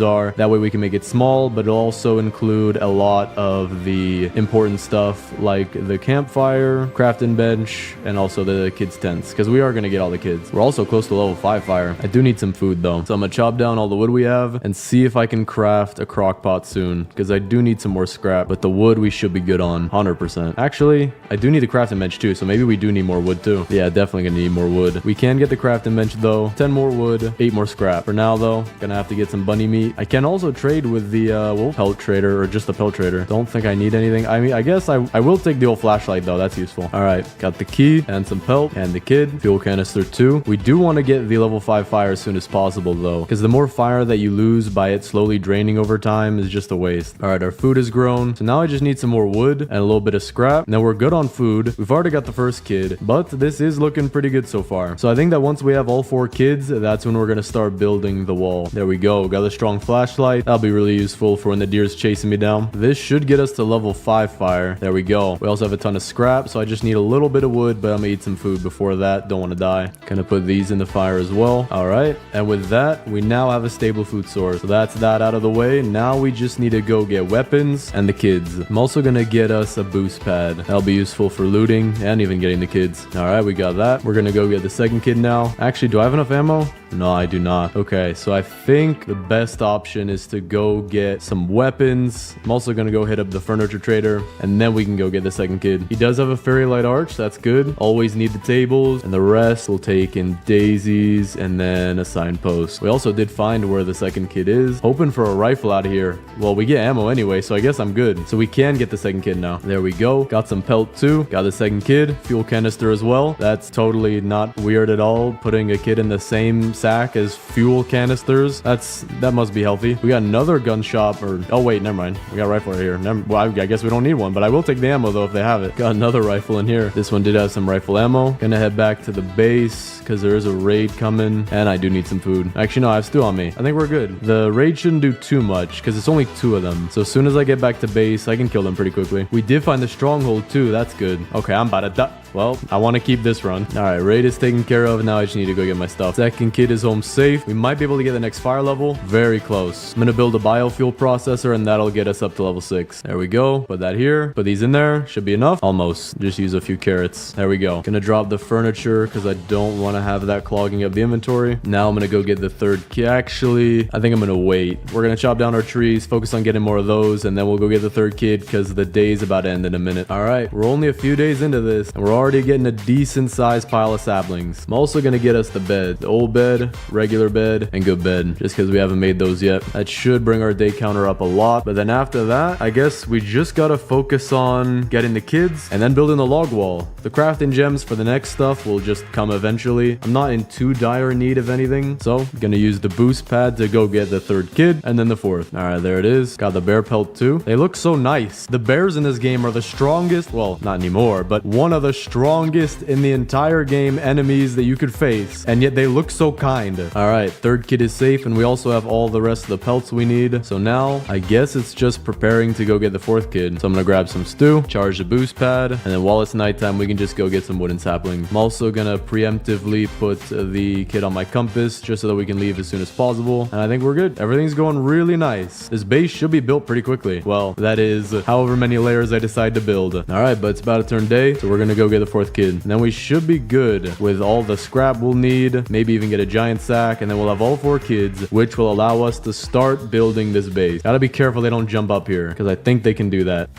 are. That way we can make it small, but it'll also include a lot of the important stuff like the campfire, crafting bench, and also the kids' tents, because we are going to get all the kids. We're also close to level 5 fire. I do need some food though, so I'm gonna chop down all the wood we have and see if I can craft a crock pot soon, because I do need some more scrap, but the wood we should be good on 100%. Actually, I do need the crafting bench too, so maybe we do need more wood too. Yeah, definitely gonna need more wood. We can get the crafting bench though. 10 more wood, 8 more scrap. For now though, gonna have to get some bunny meat. I can also trade with the pelt trader, or just the pelt trader. Don't think I need anything. I mean, I guess I will take the old flashlight though. That's useful. All right, got the key and some pelt and the kid. Fuel canister too. We do want to get the level 5 fire as soon as possible though, because the more fire that you lose by it slowly draining over time is just a waste. All right, our food is grown. So now I just need some more wood and a little bit of scrap. Now we're good on food. We've already got the first kid, but this is looking pretty good so far. So I think that once we have all 4 kids, that's when we're going to start building the wall. There we go. Got a strong flashlight. That'll be really useful for when the deer's chasing me down. This should get us to level 5 fire. There we go. We also have a ton of scrap, so I just need a little bit of wood, but I'm gonna eat some food before that. Don't want to die. Gonna put these in the fire as well. All right. And with that, we now have a stable food source. So that's that out of the way. Now we just need to go get weapons and the kids. I'm also gonna get us a boost pad. That'll be useful for looting and even getting the kids. All right, we got that. We're gonna go get the second kid now. Actually, do I have enough ammo? No, I do not. Okay, so I think the best option is to go get some weapons. I'm also gonna go hit up the furniture trader, and then we can go get the second kid. He does have a fairy light arch. That's good. Always need the tables, and the rest will take in daisies and then a signpost. We also did find where the second kid is. Hoping for a rifle out of here. Well, we get ammo anyway, so I guess I'm good. So we can get the second kid now. There we go. Got some pelt too. Got the second kid. Fuel canister as well. That's totally not weird at all. Putting a kid in the same sack as fuel canisters. That must be healthy. We got another gun shop, or oh wait, never mind. We got a rifle right here. Well, I guess we don't need one, but I will take the ammo though if they have it. Got another rifle in here. This one did have some rifle ammo. Gonna head back to the base because there is a raid coming, and I do need some food. Actually, no, I have stew on me. I think we're good. The raid shouldn't do too much because it's only 2 of them. So as soon as I get back to base, I can kill them pretty quickly. We did find the stronghold too. That's good. Okay, I'm about to die. Well, I want to keep this run. All right, raid is taken care of. Now I just need to go get my stuff. Second kid is home safe. We might be able to get the next fire level. Very close. I'm going to build a biofuel processor, and that'll get us up to level 6. There we go. Put that here. Put these in there. Should be enough. Almost. Just use a few carrots. There we go. Gonna drop the furniture because I don't want to have that clogging up the inventory. Now I'm going to go get the third kid. Actually, I think I'm going to wait. We're going to chop down our trees, focus on getting more of those, and then we'll go get the third kid because the day's about to end in a minute. All right, we're only a few days into this, and we're already getting a decent sized pile of saplings. I'm also gonna get us the bed, the old bed, regular bed, and good bed, just because we haven't made those yet. That should bring our day counter up a lot. But then after that, I guess we just gotta focus on getting the kids and then building the log wall. The crafting gems for the next stuff will just come eventually. I'm not in too dire need of anything, so I'm gonna use the boost pad to go get the third kid and then the fourth. All right, there it is. Got the bear pelt too. They look so nice. The bears in this game are the strongest, well, not anymore, but one of the strongest in the entire game enemies that you could face, and yet they look so kind. All right, third kid is safe, and we also have all the rest of the pelts we need. So now I guess it's just preparing to go get the fourth kid. So I'm gonna grab some stew, charge the boost pad, and then while it's nighttime we can just go get some wooden sapling. I'm also gonna preemptively put the kid on my compass just so that we can leave as soon as possible, and I think we're good. Everything's going really nice. This base should be built pretty quickly. Well, that is however many layers I decide to build. All right, but it's about to turn day, so we're gonna go get the fourth kid. And then we should be good with all the scrap we'll need, maybe even get a giant sack, and then we'll have all 4 kids, which will allow us to start building this base. Gotta be careful they don't jump up here, because I think they can do that.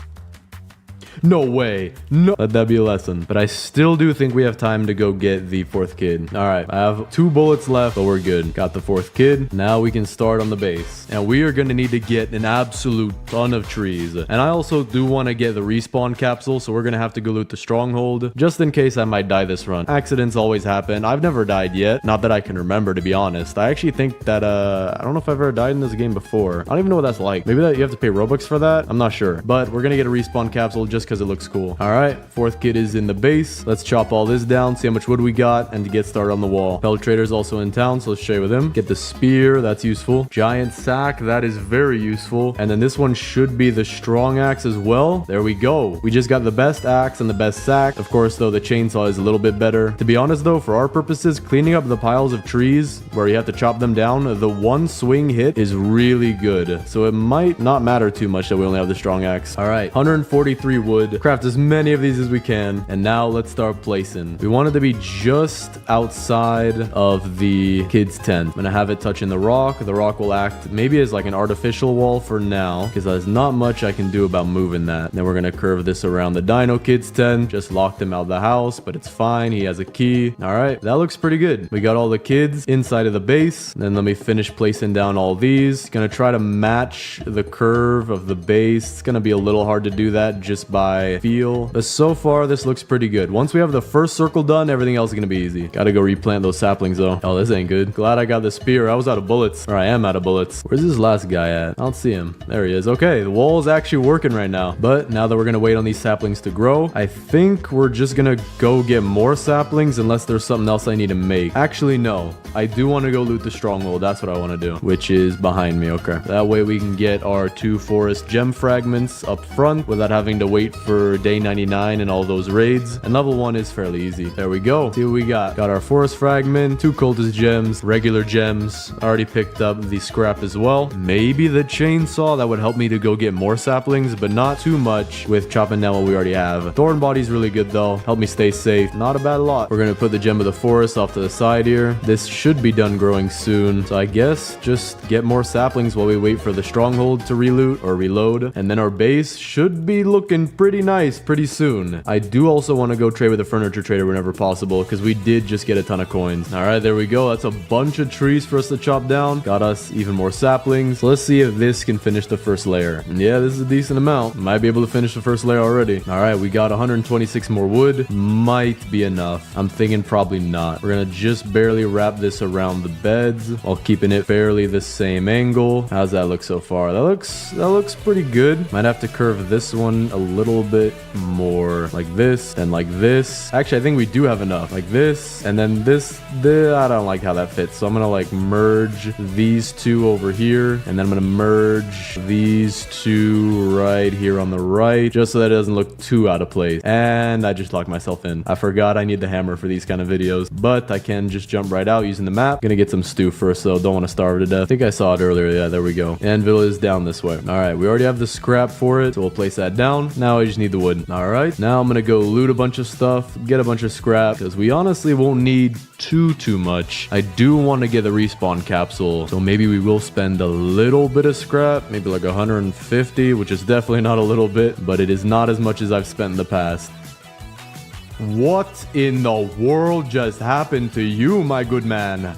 No way. No. Let that be a lesson. But I still do think we have time to go get the fourth kid. All right. I have 2 bullets left, but we're good. Got the fourth kid. Now we can start on the base. And we are going to need to get an absolute ton of trees. And I also do want to get the respawn capsule, so we're going to have to go loot the stronghold, just in case I might die this run. Accidents always happen. I've never died yet. Not that I can remember, to be honest. I actually think that, I don't know if I've ever died in this game before. I don't even know what that's like. Maybe that you have to pay Robux for that? I'm not sure. But we're going to get a respawn capsule just because it looks cool. All right, fourth kid is in the base. Let's chop all this down, see how much wood we got, and to get started on the wall. Pelt trader's also in town, so let's trade with him. Get the spear, that's useful. Giant sack, that is very useful. And then this one should be the strong axe as well. There we go. We just got the best axe and the best sack. Of course, though, the chainsaw is a little bit better. To be honest, though, for our purposes, cleaning up the piles of trees where you have to chop them down, the one swing hit is really good. So it might not matter too much that we only have the strong axe. All right, 143 wood. Craft as many of these as we can. And now let's start placing. We want it to be just outside of the kid's tent. I'm gonna have it touching the rock. The rock will act maybe as like an artificial wall for now, because there's not much I can do about moving that. Then we're gonna curve this around the dino kid's tent. Just locked him out of the house, but it's fine. He has a key. All right, that looks pretty good. We got all the kids inside of the base. Then let me finish placing down all these. Gonna try to match the curve of the base. It's gonna be a little hard to do that just by feel, but so far this looks pretty good. Once we have the first circle done, everything else is gonna be easy. Gotta go replant those saplings though. Oh, this ain't good. Glad I got the spear. I was out of bullets, or I am out of bullets. Where's this last guy at? I don't see him. There he is. Okay, the wall is actually working right now. But now that we're gonna wait on these saplings to grow, I think we're just gonna go get more saplings unless there's something else I need to make. Actually, no. I do want to go loot the stronghold. That's what I want to do, which is behind me. Okay, that way we can get our 2 forest gem fragments up front without having to wait wait for day 99 and all those raids. And level 1 is fairly easy. There we go. See what we got. Got our forest fragment, 2 cultist gems, regular gems. Already picked up the scrap as well. Maybe the chainsaw, that would help me to go get more saplings, but not too much with chopping down what we already have. Thorn body's really good though. Help me stay safe. Not a bad lot. We're gonna put the gem of the forest off to the side here. This should be done growing soon. So I guess just get more saplings while we wait for the stronghold to reloot or reload. And then our base should be looking pretty nice pretty soon. I do also want to go trade with a furniture trader whenever possible because we did just get a ton of coins. All right, there we go. That's a bunch of trees for us to chop down. Got us even more saplings. So let's see if this can finish the first layer. And yeah, this is a decent amount. Might be able to finish the first layer already. All right, we got 126 more wood. Might be enough. I'm thinking probably not. We're gonna just barely wrap this around the beds while keeping it fairly the same angle. How's that look so far? That looks pretty good. Might have to curve this one a little bit more like this and like this. Actually, I think we do have enough like this and then this. I don't like how that fits, so I'm gonna like merge these two over here and then I'm gonna merge these two right here on the right just so that it doesn't look too out of place. And I just locked myself in. I forgot I need the hammer for these kind of videos, but I can just jump right out using the map. Gonna get some stew first though. Don't want to starve to death. I think I saw it earlier. Yeah, there we go. Anvil is down this way. All right, we already have the scrap for it, so we'll place that down. Now I just need the wood. All right, now I'm gonna go loot a bunch of stuff, get a bunch of scrap because we honestly won't need too much. I do want to get the respawn capsule, so maybe we will spend a little bit of scrap, maybe like 150, which is definitely not a little bit, but it is not as much as I've spent in the past. What in the world just happened to you, my good man?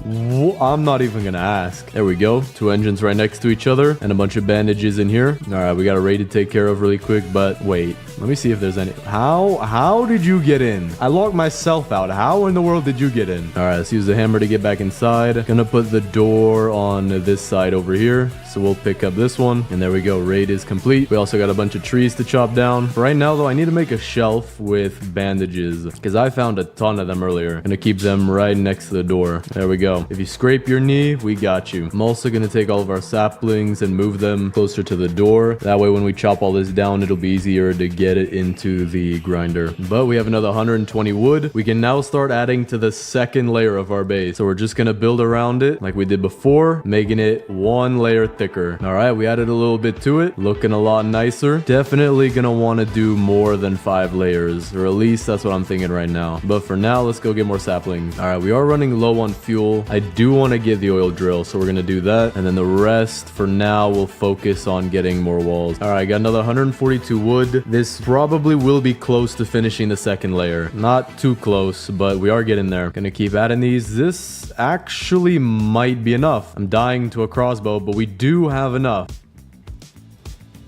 I'm not even gonna ask. There we go. 2 engines right next to each other and a bunch of bandages in here. All right, we got a raid to take care of really quick, but wait. Let me see if there's any. How did you get in? I locked myself out. How in the world did you get in? All right, let's use the hammer to get back inside. Gonna put the door on this side over here. So we'll pick up this one. And there we go. Raid is complete. We also got a bunch of trees to chop down. For right now, though, I need to make a shelf with bandages because I found a ton of them earlier. Gonna keep them right next to the door. There we go. If you scrape your knee, we got you. I'm also gonna take all of our saplings and move them closer to the door. That way, when we chop all this down, it'll be easier to get it into the grinder. But we have another 120 wood. We can now start adding to the second layer of our base. So we're just gonna build around it like we did before, making it 1 layer thicker. All right, we added a little bit to it. Looking a lot nicer. Definitely gonna want to do more than 5 layers, or at least that's what I'm thinking right now. But for now, let's go get more saplings. All right, we are running low on fuel. I do want to get the oil drill, so we're gonna do that. And then the rest for now, we'll focus on getting more walls. All right, got another 142 wood. This probably will be close to finishing the second layer. Not too close, but we are getting there. Gonna keep adding these. This actually might be enough. I'm dying to a crossbow, but we do have enough.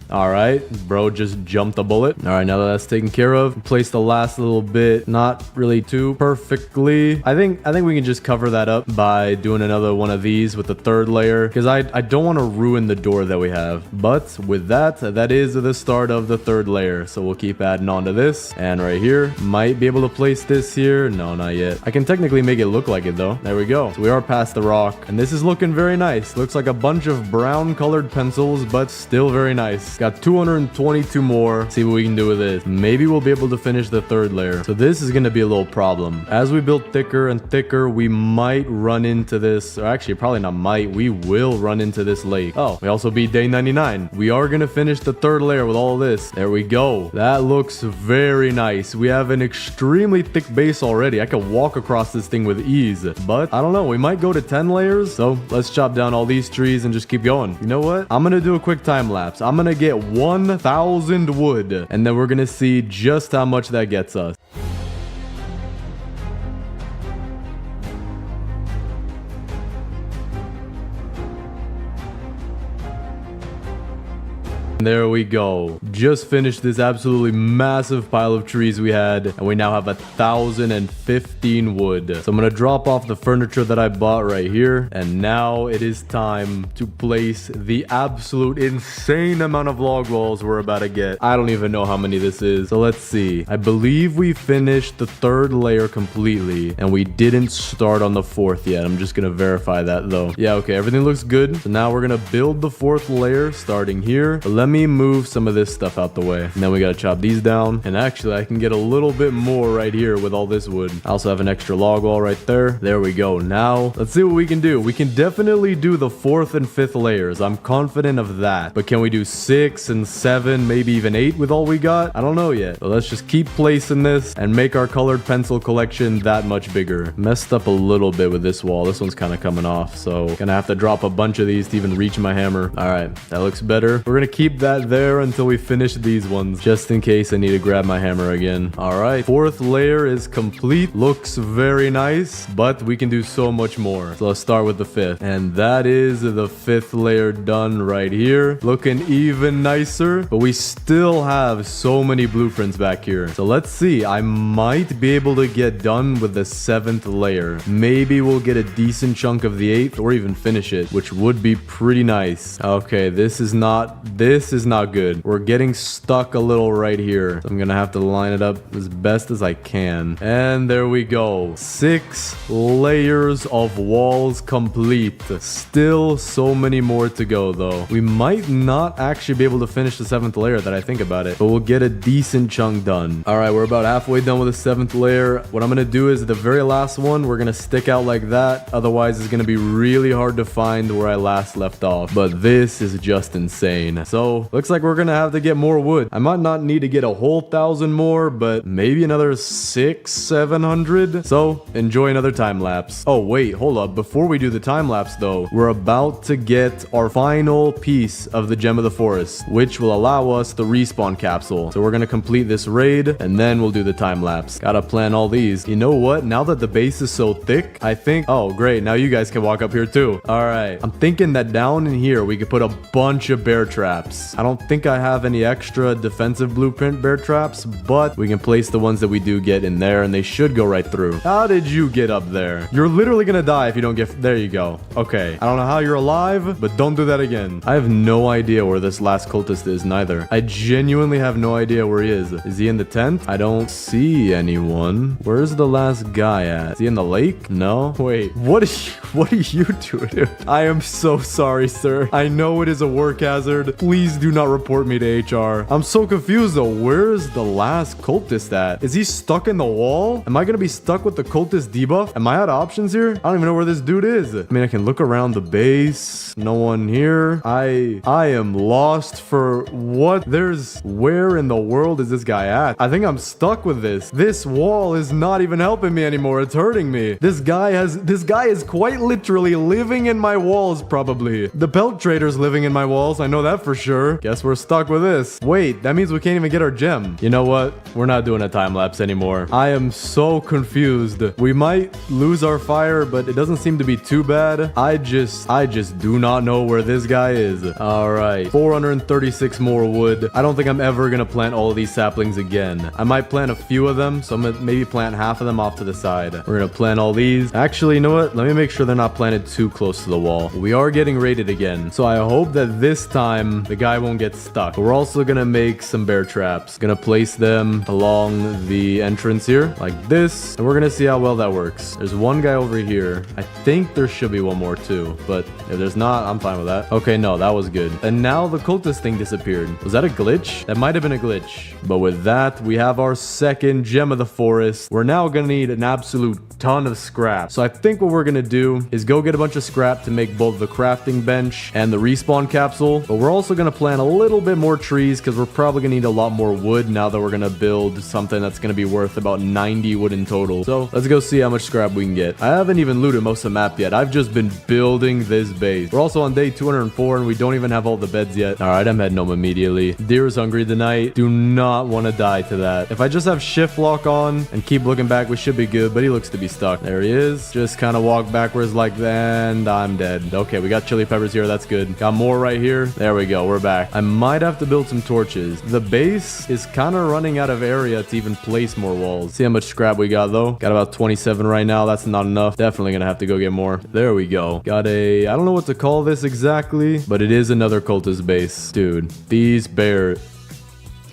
All right, bro just jumped a bullet. All right, now that that's taken care of, place the last little bit, not really too perfectly. I think we can just cover that up by doing another one of these with the 3rd layer because I don't want to ruin the door that we have. But with that is the start of the 3rd layer. So we'll keep adding on to this. And right here, might be able to place this here. No, not yet. I can technically make it look like it though. There we go. So we are past the rock and this is looking very nice. Looks like a bunch of brown colored pencils, but still very nice. Got 222 more. See what we can do with this. Maybe we'll be able to finish the 3rd layer. So this is going to be a little problem. As we build thicker and thicker, we might run into this, or actually probably not might, we will run into this lake. Oh, we also beat day 99. We are going to finish the 3rd layer with all of this. There we go. That looks very nice. We have an extremely thick base already. I could walk across this thing with ease, but I don't know. We might go to 10 layers. So let's chop down all these trees and just keep going. You know what? I'm going to do a quick time lapse. I'm going to get 1,000 wood, and then we're gonna see just how much that gets us. There we go. Just finished this absolutely massive pile of trees we had, and we now have 1,015 wood. So I'm gonna drop off the furniture that I bought right here, and now it is time to place the absolute insane amount of log walls we're about to get. I don't even know how many this is, so let's see. I believe we finished the 3rd layer completely, and we didn't start on the 4th yet. I'm just gonna verify that though. Yeah, okay, everything looks good. So now we're gonna build the 4th layer starting here. But let let me move some of this stuff out the way. And then we gotta chop these down. And actually, I can get a little bit more right here with all this wood. I also have an extra log wall right there. There we go. Now, let's see what we can do. We can definitely do the 4th and 5th layers. I'm confident of that. But can we do 6 and 7, maybe even 8 with all we got? I don't know yet. But let's just keep placing this and make our colored pencil collection that much bigger. Messed up a little bit with this wall. This one's kind of coming off. So gonna have to drop a bunch of these to even reach my hammer. All right, that looks better. We're gonna keep that there until we finish these ones, just in case I need to grab my hammer again. All right, 4th layer is complete. Looks very nice, but we can do so much more. So let's start with the 5th. And that is the 5th layer done right here. Looking even nicer, but we still have so many blueprints back here. So let's see. I might be able to get done with the 7th layer. Maybe we'll get a decent chunk of the 8th or even finish it, which would be pretty nice. Okay, this is not good. We're getting stuck a little right here. So I'm gonna have to line it up as best as I can. And there we go. 6 layers of walls complete. Still so many more to go though. We might not actually be able to finish the 7th layer that I think about it, but we'll get a decent chunk done. All right, we're about halfway done with the 7th layer. What I'm gonna do is the very last one, we're gonna stick out like that. Otherwise, it's gonna be really hard to find where I last left off. But this is just insane. So looks like we're gonna have to get more wood. I might not need to get a whole 1,000 more, but maybe another 600-700. So enjoy another time lapse. Oh wait, hold up. Before we do the time lapse though, we're about to get our final piece of the gem of the forest, which will allow us the respawn capsule. So we're gonna complete this raid and then we'll do the time lapse. Gotta plan all these. You know what? Now that the base is so thick, I think, oh great, now you guys can walk up here too. All right, I'm thinking that down in here we could put a bunch of bear traps. I don't think I have any extra defensive blueprint bear traps, but we can place the ones that we do get in there and they should go right through. How did you get up there? You're literally gonna die if you don't get, there you go. Okay, I don't know how you're alive, but don't do that again. I have no idea where this last cultist is neither. I genuinely have no idea where he is. Is he in the tent? I don't see anyone. Where's the last guy at? Is he in the lake? No? Wait, what are you doing, dude? I am so sorry, sir. I know it is a work hazard. Please do not report me to HR. I'm so confused though. Where's the last cultist at? Is he stuck in the wall? Am I gonna be stuck with the cultist debuff? Am I out of options here? I don't even know where this dude is. I mean, I can look around the base. No one here. I am lost for what? Where in the world is this guy at? I think I'm stuck with this. This wall is not even helping me anymore. It's hurting me. This guy is quite literally living in my walls, probably. The pelt trader's living in my walls. I know that for sure. Guess we're stuck with this. Wait, that means we can't even get our gem. You know what? We're not doing a time lapse anymore. I am so confused. We might lose our fire, but it doesn't seem to be too bad. I just do not know where this guy is. All right, 436 more wood. I don't think I'm ever gonna plant all of these saplings again. I might plant a few of them, so I'm gonna maybe plant half of them off to the side. We're gonna plant all these. Actually, you know what? Let me make sure they're not planted too close to the wall. We are getting raided again, so I hope that this time the guy won't get stuck. But we're also gonna make some bear traps. Gonna place them along the entrance here, like this, and we're gonna see how well that works. There's one guy over here. I think there should be one more too, but if there's not, I'm fine with that. Okay, no, that was good. And now the cultist thing disappeared. Was that a glitch? That might have been a glitch. But with that, we have our second gem of the forest. We're now gonna need an absolute ton of scrap. So I think what we're gonna do is go get a bunch of scrap to make both the crafting bench and the respawn capsule. But we're also gonna plant a little bit more trees because we're probably gonna need a lot more wood now that we're gonna build something that's gonna be worth about 90 wood in total. So let's go see how much scrap we can get. I haven't even looted most of the map yet. I've just been building this base. We're also on day 204 and we don't even have all the beds yet. All right, I'm heading home immediately. Deer is hungry tonight. Do not want to die to that. If I just have shift lock on and keep looking back, we should be good, but he looks to be stuck. There he is. Just kind of walk backwards like that and I'm dead. Okay, we got chili peppers here. That's good. Got more right here. There we go. We're back. I might have to build some torches. The base is kind of running out of area to even place more walls. See how much scrap we got though. Got about 27 right now. That's not enough. Definitely gonna have to go get more. There we go. Got a, I don't know what to call this exactly, but it is another cultist base. Dude, these bears.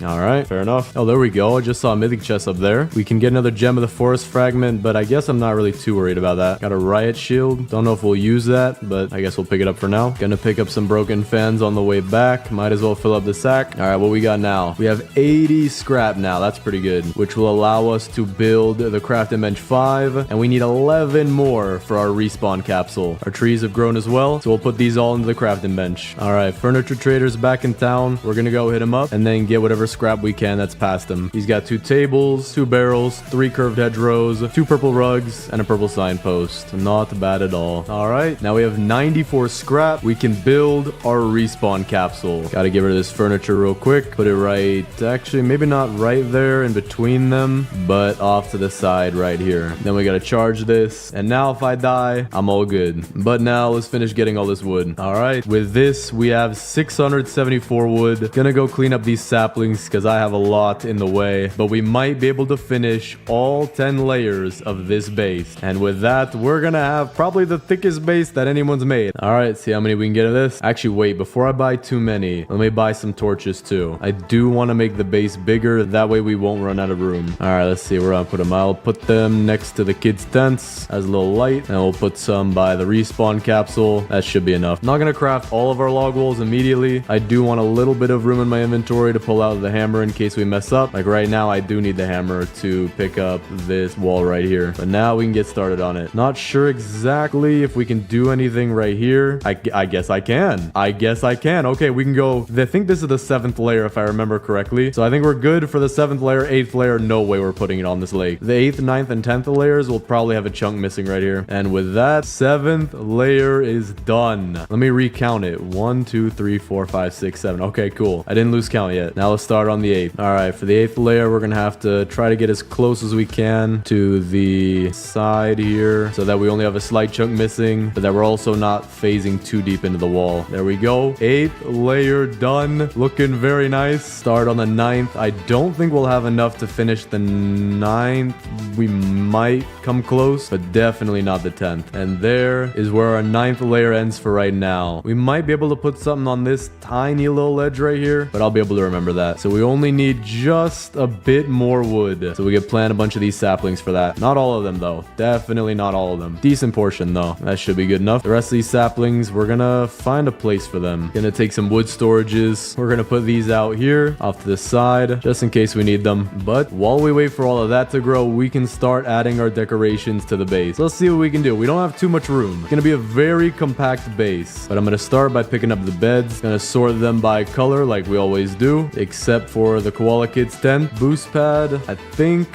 All right, fair enough. Oh, there we go. I just saw a mythic chest up there. We can get another gem of the forest fragment, but I guess I'm not really too worried about that. Got a riot shield. Don't know if we'll use that, but I guess we'll pick it up for now. Gonna pick up some broken fans on the way back. Might as well fill up the sack. All right, what we got now? We have 80 scrap now. That's pretty good, which will allow us to build the crafting bench 5, and we need 11 more for our respawn capsule. Our trees have grown as well, so we'll put these all into the crafting bench. All right, furniture trader's back in town. We're gonna go hit him up and then get whatever scrap we can that's past him. He's got 2 tables, 2 barrels, 3 curved hedgerows, 2 purple rugs, and a purple signpost. Not bad at all. All right, now we have 94 scrap. We can build our respawn capsule. Gotta get rid of this furniture real quick. Put it right, actually maybe not right there in between them, but off to the side right here. Then we gotta charge this, and now if I die, I'm all good. But now let's finish getting all this wood. All right, with this we have 674 wood. Gonna go clean up these saplings because I have a lot in the way, but we might be able to finish all 10 layers of this base, and with that we're gonna have probably the thickest base that anyone's made. All right, see how many we can get of this. Actually, wait, before I buy too many, let me buy some torches too. I do want to make the base bigger, that way we won't run out of room. All right, let's see where I'll put them. I'll put them next to the kids' tents as a little light, and we'll put some by the respawn capsule. That should be enough. Not gonna craft all of our log walls immediately. I do want a little bit of room in my inventory to pull out the hammer in case we mess up. Like right now, I do need the hammer to pick up this wall right here, but now we can get started on it. Not sure exactly if we can do anything right here. I guess I can. I guess I can. Okay, we can go. I think this is the 7th layer if I remember correctly. So I think we're good for the 7th layer. 8th layer, no way we're putting it on this lake. The 8th, 9th, and 10th layers will probably have a chunk missing right here. And with that, 7th layer is done. Let me recount it. 1, 2, 3, 4, 5, 6, 7. Okay, cool. I didn't lose count yet. Now let's start on the 8th. All right, for the 8th layer, we're gonna have to try to get as close as we can to the side here so that we only have a slight chunk missing, but that we're also not phasing too deep into the wall. There we go. 8th layer done. Looking very nice. Start on the 9th. I don't think we'll have enough to finish the 9th. We might come close, but definitely not the 10th. And there is where our 9th layer ends for right now. We might be able to put something on this tiny little ledge right here, but I'll be able to remember that. So we only need just a bit more wood. So we can plant a bunch of these saplings for that. Not all of them though. Definitely not all of them. Decent portion though. That should be good enough. The rest of these saplings, we're gonna find a place for them. Gonna take some wood storages. We're gonna put these out here off to the side just in case we need them. But while we wait for all of that to grow, we can start adding our decorations to the base. Let's see what we can do. We don't have too much room. It's gonna be a very compact base, but I'm gonna start by picking up the beds. Gonna sort them by color like we always do, except for the koala kids tent. Boost pad, I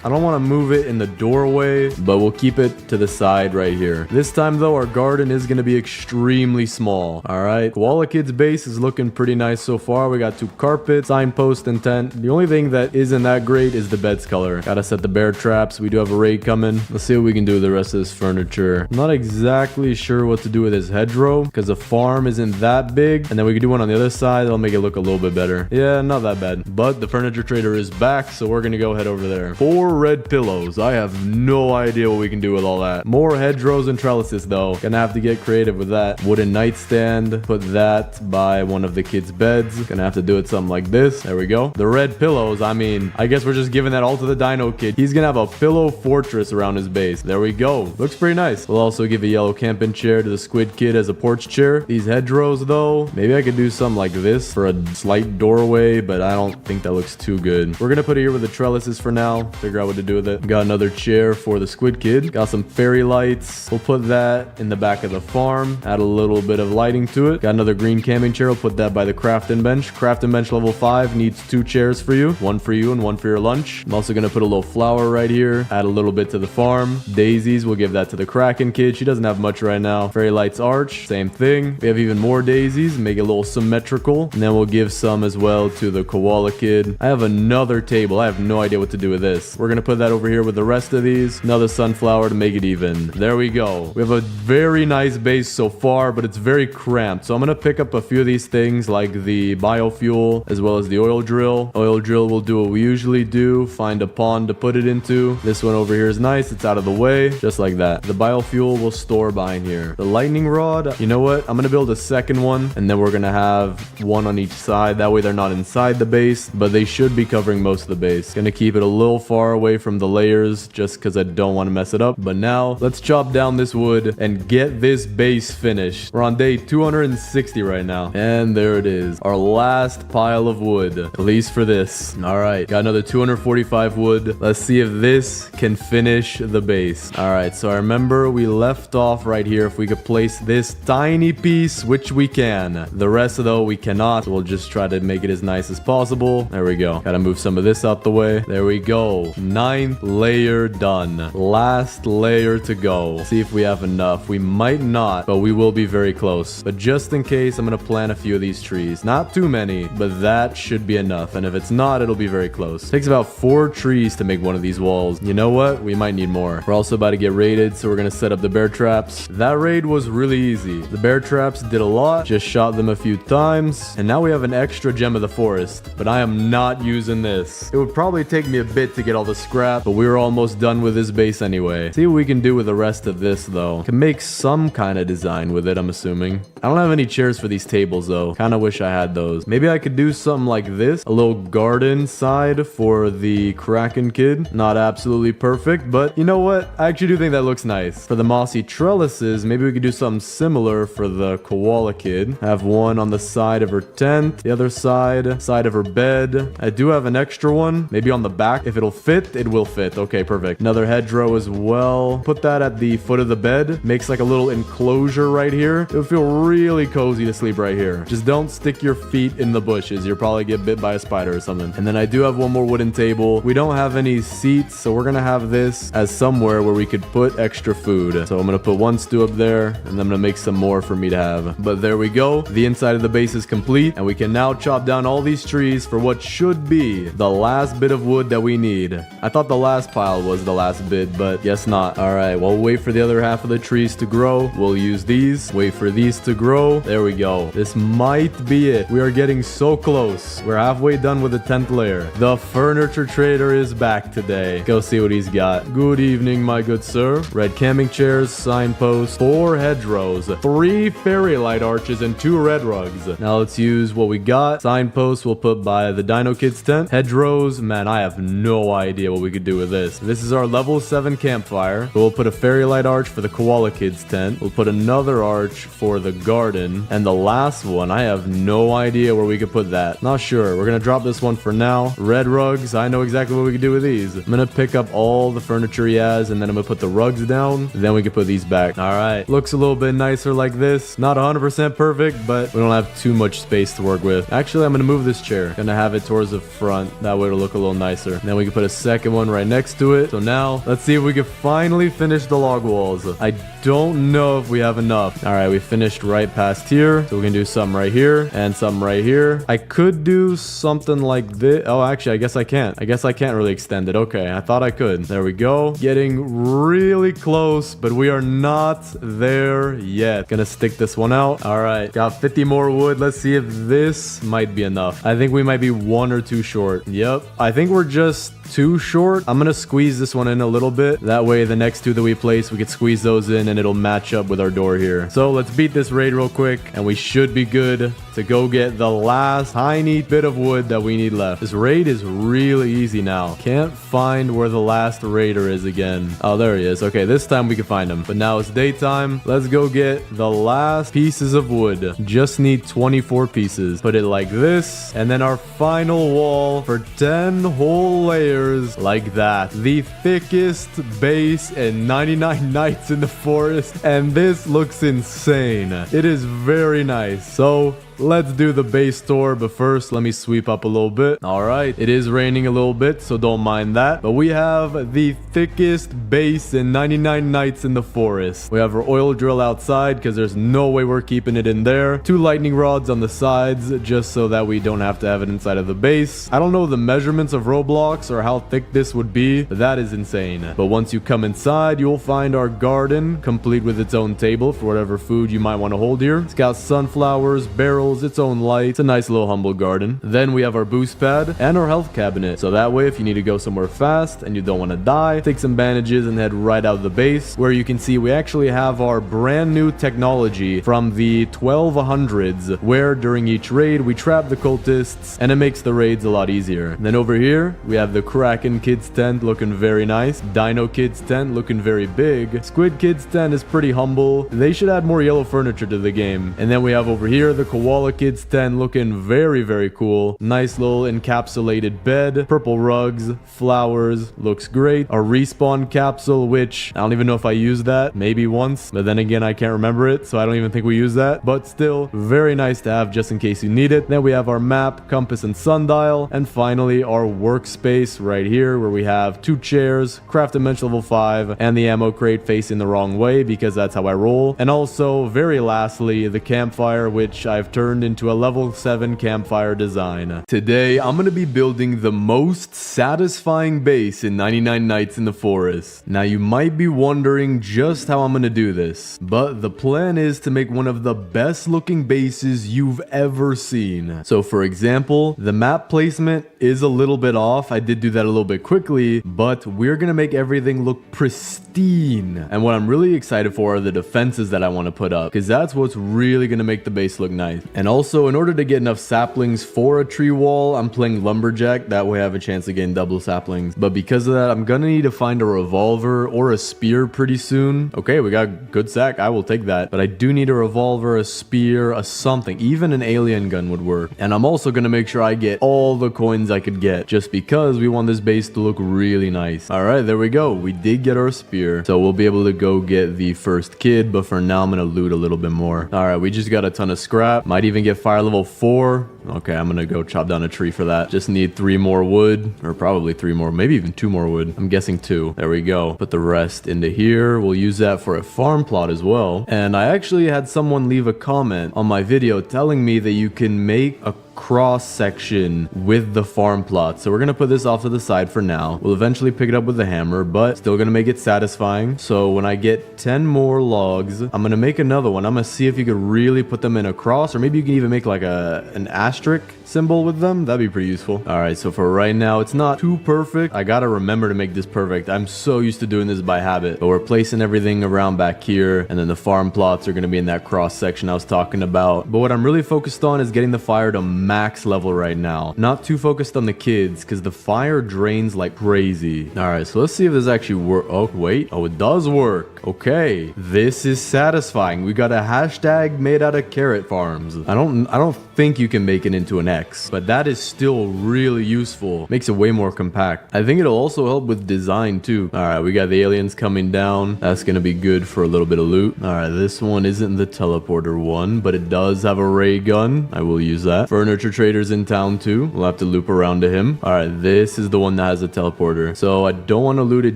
don't want to move it in the doorway, but we'll keep it to the side right here. This time though, our garden is gonna be extremely small. All right, koala kids base is looking pretty nice so far. We got 2 carpets, signpost, and tent. The only thing that isn't that great is the bed's color. Gotta set the bear traps. We do have a raid coming. Let's see what we can do with the rest of this furniture. I'm not exactly sure what to do with this hedgerow because the farm isn't that big, and then we can do one on the other side. That'll make it look a little bit better. Yeah, not that bad. But the furniture trader is back, so we're gonna go head over there. 4 red pillows. I have no idea what we can do with all that. More hedgerows and trellises though. Gonna have to get creative with that. Wooden nightstand. Put that by one of the kids' beds. Gonna have to do it something like this. There we go. The red pillows, I mean, I guess we're just giving that all to the dino kid. He's gonna have a pillow fortress around his base. There we go. Looks pretty nice. We'll also give a yellow camping chair to the squid kid as a porch chair. These hedgerows though, maybe I could do something like this for a slight doorway, but I don't think that looks too good. We're gonna put it here with the trellises for now. Figure out what to do with it. Got another chair for the squid kid. Got some fairy lights. We'll put that in the back of the farm. Add a little bit of lighting to it. Got another green camping chair. We'll put that by the crafting bench. Crafting bench level 5 needs 2 chairs for you. 1 for you and 1 for your lunch. I'm also gonna put a little flower right here. Add a little bit to the farm. Daisies, we'll give that to the Kraken kid. She doesn't have much right now. Fairy lights arch, same thing. We have even more daisies. Make it a little symmetrical. And then we'll give some as well to the koala kid. I have another table. I have no idea what to do with this. We're gonna put that over here with the rest of these. Another sunflower to make it even. There we go. We have a very nice base so far, but it's very cramped. So I'm gonna pick up a few of these things like the biofuel as well as the oil drill. Oil drill will do what we usually do. Find a pond to put it into. This one over here is nice. It's out of the way. Just like that. The biofuel will store behind here. The lightning rod, you know what? I'm gonna build a second one and then we're gonna have one on each side. That way they're not inside the base. base, but they should be covering most of the base. Gonna keep it a little far away from the layers just because I don't want to mess it up. But now let's chop down this wood and get this base finished. We're on day 260 right now. And there it is. Our last pile of wood, at least for this. All right, got another 245 wood. Let's see if this can finish the base. All right, so I remember we left off right here. If we could place this tiny piece, which we can. The rest, though, we cannot. So we'll just try to make it as nice as possible. There we go. Gotta move some of this out the way. There we go. 9th layer done. Last layer to go. See if we have enough. We might not, but we will be very close. But just in case, I'm gonna plant a few of these trees. Not too many, but that should be enough. And if it's not, it'll be very close. Takes about 4 trees to make one of these walls. You know what? We might need more. We're also about to get raided, so we're gonna set up the bear traps. That raid was really easy. The bear traps did a lot. Just shot them a few times. And now we have an extra gem of the forest. But I am not using this. It would probably take me a bit to get all the scrap, but we were almost done with this base anyway. See what we can do with the rest of this, though. Can make some kind of design with it, I'm assuming. I don't have any chairs for these tables, though. Kind of wish I had those. Maybe I could do something like this. A little garden side for the Kraken kid. Not absolutely perfect, but you know what? I actually do think that looks nice. For the mossy trellises, maybe we could do something similar for the koala kid. Have one on the side of her tent, the other side of her bed. I do have an extra one, maybe on the back. If it'll fit, it will fit. Okay, perfect. Another hedgerow as well. Put that at the foot of the bed. Makes like a little enclosure right here. It would feel really cozy to sleep right here. Just don't stick your feet in the bushes. You'll probably get bit by a spider or something. And then I do have one more wooden table. We don't have any seats, so we're gonna have this as somewhere where we could put extra food. So I'm gonna put one stew up there, and then I'm gonna make some more for me to have. But there we go. The inside of the base is complete, and we can now chop down all these trees for what should be the last bit of wood that we need. I thought the last pile was the last bit, but guess not. All right, well, we'll wait for the other half of the trees to grow. We'll use these. Wait for these to grow. There we go. This might be it. We are getting so close. We're halfway done with the 10th layer. The furniture trader is back today. Go see what he's got. Good evening, my good sir. Red camping chairs, signposts, 4 hedgerows, 3 fairy light arches, and 2 red rugs. Now let's use what we got. Signposts we'll put by the Dino Kid's tent. Hedgerows, man, I have no idea what we could do with this. This is our level 7 campfire. So we'll put a fairy light arch for the Koala Kid's tent. We'll put another arch for the garden. And the last one, I have no idea where we could put that. Not sure. We're gonna drop this one for now. Red rugs, I know exactly what we could do with these. I'm gonna pick up all the furniture he has, and then I'm gonna put the rugs down. Then we can put these back. All right. Looks a little bit nicer like this. Not 100% perfect, but we don't have too much space to work with. Actually, I'm gonna move this chair. Gonna have it towards the front. That way it'll look a little nicer. And then we can put a second one right next to it. So now, let's see if we can finally finish the log walls. I don't know if we have enough. All right, we finished right past here. So we can do something right here and something right here. I could do something like this. Oh, actually, I guess I can't. I guess I can't really extend it. Okay, I thought I could. There we go. Getting really close, but we are not there yet. Gonna stick this one out. All right, got 50 more wood. Let's see if this might be enough. I think we might be 1 or 2 short. Yep, I think we're just too short. I'm gonna squeeze this one in a little bit. That way the next 2 that we place, we could squeeze those in and it'll match up with our door here. So let's beat this raid real quick and we should be good to go get the last tiny bit of wood that we need left. This raid is really easy now. Can't find where the last raider is again. Oh, there he is. Okay, this time we can find him. But now it's daytime. Let's go get the last pieces of wood. Just need 24 pieces. Put it like this. And then our final wall for 10 whole layers like that. The thickest base in 99 nights in the forest. And this looks insane. It is very nice. So let's do the base tour, but first let me sweep up a little bit. All right, it is raining a little bit, so don't mind that. But we have the thickest base in 99 nights in the forest. We have our oil drill outside because there's no way we're keeping it in there. 2 lightning rods on the sides just so that we don't have to have it inside of the base. I don't know the measurements of Roblox or how thick this would be, but that is insane. But once you come inside, you'll find our garden complete with its own table for whatever food you might want to hold here. It's got sunflowers, barrel panels, its own light. It's a nice little humble garden. Then we have our boost pad and our health cabinet. So that way, if you need to go somewhere fast and you don't want to die, take some bandages and head right out of the base, where you can see we actually have our brand new technology from the 1200s, where during each raid we trap the cultists and it makes the raids a lot easier. And then over here we have the Kraken Kids tent looking very nice, Dino Kids tent looking very big, Squid Kids tent is pretty humble. They should add more yellow furniture to the game. And then we have over here the Koala Kids tent looking very cool. Nice little encapsulated bed, purple rugs, flowers, looks great. A respawn capsule, which I don't even know if I used that, maybe once, but then again I can't remember it, so I don't even think we used that, but still very nice to have just in case you need it. Then we have our map, compass, and sundial, and finally our workspace right here, where we have 2 chairs, craft dimension level 5, and the ammo crate facing the wrong way because that's how I roll. And also, very lastly, the campfire, which I've turned into a level 7 campfire design. Today I'm going to be building the most satisfying base in 99 Nights in the Forest. Now you might be wondering just how I'm going to do this, but the plan is to make one of the best looking bases you've ever seen. So for example, the map placement is a little bit off. I did do that a little bit quickly, but we're going to make everything look pristine. And what I'm really excited for are the defenses that I want to put up, because that's what's really going to make the base look nice. And also, in order to get enough saplings for a tree wall, I'm playing Lumberjack. That way I have a chance of getting double saplings. But because of that, I'm going to need to find a revolver or a spear pretty soon. Okay, we got good sack. I will take that. But I do need a revolver, a spear, a something. Even an alien gun would work. And I'm also going to make sure I get all the coins I could get, just because we want this base to look really nice. All right, there we go. We did get our spear. So we'll be able to go get the first kid. But for now, I'm going to loot a little bit more. All right, we just got a ton of scrap. Might even get fire level 4. Okay, I'm gonna go chop down a tree for that. Just need 3 more wood, or probably 3 more, maybe even 2 more wood. I'm guessing 2. There we go. Put the rest into here. We'll use that for a farm plot as well. And I actually had someone leave a comment on my video telling me that you can make a cross section with the farm plot. So we're gonna put this off to the side for now. We'll eventually pick it up with the hammer, but still gonna make it satisfying. So when I get 10 more logs, I'm gonna make another one. I'm gonna see if you could really put them in a cross, or maybe you can even make like an asterisk symbol with them. That'd be pretty useful. All right, so for right now, it's not too perfect. I gotta remember to make this perfect. I'm so used to doing this by habit, but we're placing everything around back here, and then the farm plots are gonna be in that cross section I was talking about. But what I'm really focused on is getting the fire to max level right now. Not too focused on the kids, because the fire drains like crazy. All right, so let's see if this actually works. Oh, wait. Oh, it does work. Okay, this is satisfying. We got a hashtag made out of carrot farms. I don't think you can make it into an X, but that is still really useful. Makes it way more compact. I think it'll also help with design too. All right, we got the aliens coming down. That's gonna be good for a little bit of loot. All right, this one isn't the teleporter one, but it does have a ray gun. I will use that. Furniture trader's in town too. We'll have to loop around to him. All right, this is the one that has a teleporter. So I don't want to loot it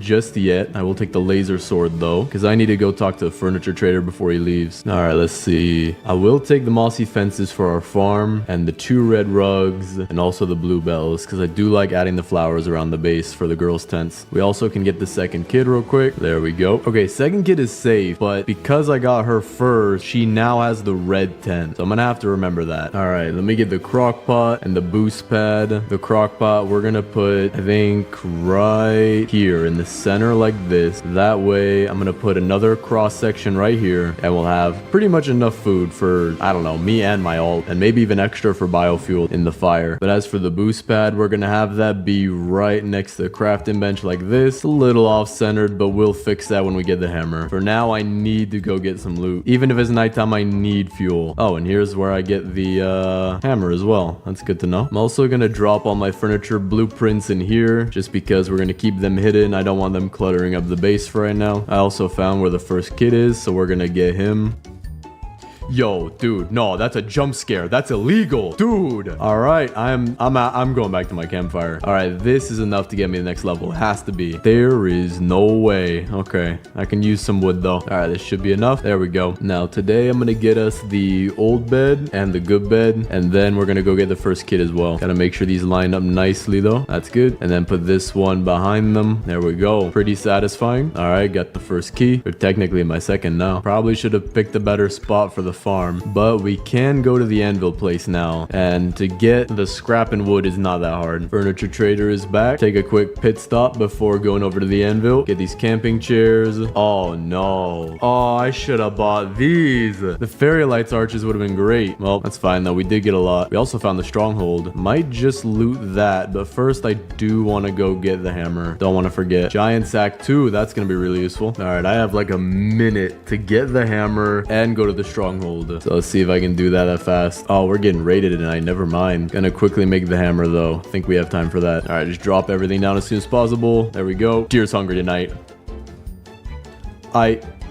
just yet. I will take the laser sword though, because I need to go talk to the furniture trader before he leaves. All right, let's see. I will take the mossy fences for our farm and the 2 red rugs and also the bluebells, because I do like adding the flowers around the base for the girls' tents. We also can get the second kid real quick. There we go. Okay, second kid is safe, but because I got her first, she now has the red tent. So I'm gonna have to remember that. All right, let me get the crock pot and the boost pad. The crock pot we're gonna put, I think, right here in the center like this. That way I'm gonna put another cross section right here, and we'll have pretty much enough food for, I don't know, me and my ult, and maybe even extra for biofuel in the fire. But as for the boost pad, we're gonna have that be right next to the crafting bench like this. A little off-centered, but we'll fix that when we get the hammer. For now, I need to go get some loot. Even if it's nighttime, I need fuel. Oh, and here's where I get the hammer as well. That's good to know. I'm also gonna drop all my furniture blueprints in here, just because we're gonna keep them hidden. I don't want them cluttering up the base for right now. I also found where the first kid is, so we're gonna get him. Yo, dude, no, that's a jump scare. That's illegal, dude. All right, I'm going back to my campfire. All right, this is enough to get me to the next level. It has to be. There is no way. Okay, I can use some wood though. All right, this should be enough. There we go. Now today I'm gonna get us the old bed and the good bed, and then we're gonna go get the first kid as well. Gotta make sure these line up nicely though. That's good. And then put this one behind them. There we go. Pretty satisfying. All right, got the first key. Or technically my second now. Probably should have picked a better spot for the farm. But we can go to the anvil place now. And to get the scrap and wood is not that hard. Furniture trader is back. Take a quick pit stop before going over to the anvil. Get these camping chairs. Oh no. Oh, I should have bought these. The fairy lights arches would have been great. Well, that's fine though. We did get a lot. We also found the stronghold. Might just loot that. But first, I do want to go get the hammer. Don't want to forget. Giant sack 2. That's going to be really useful. All right, I have like a minute to get the hammer and go to the stronghold. So let's see if I can do that fast. Oh, we're getting raided tonight. Never mind. Gonna quickly make the hammer though. I think we have time for that. All right, just drop everything down as soon as possible. There we go. Deer's hungry tonight.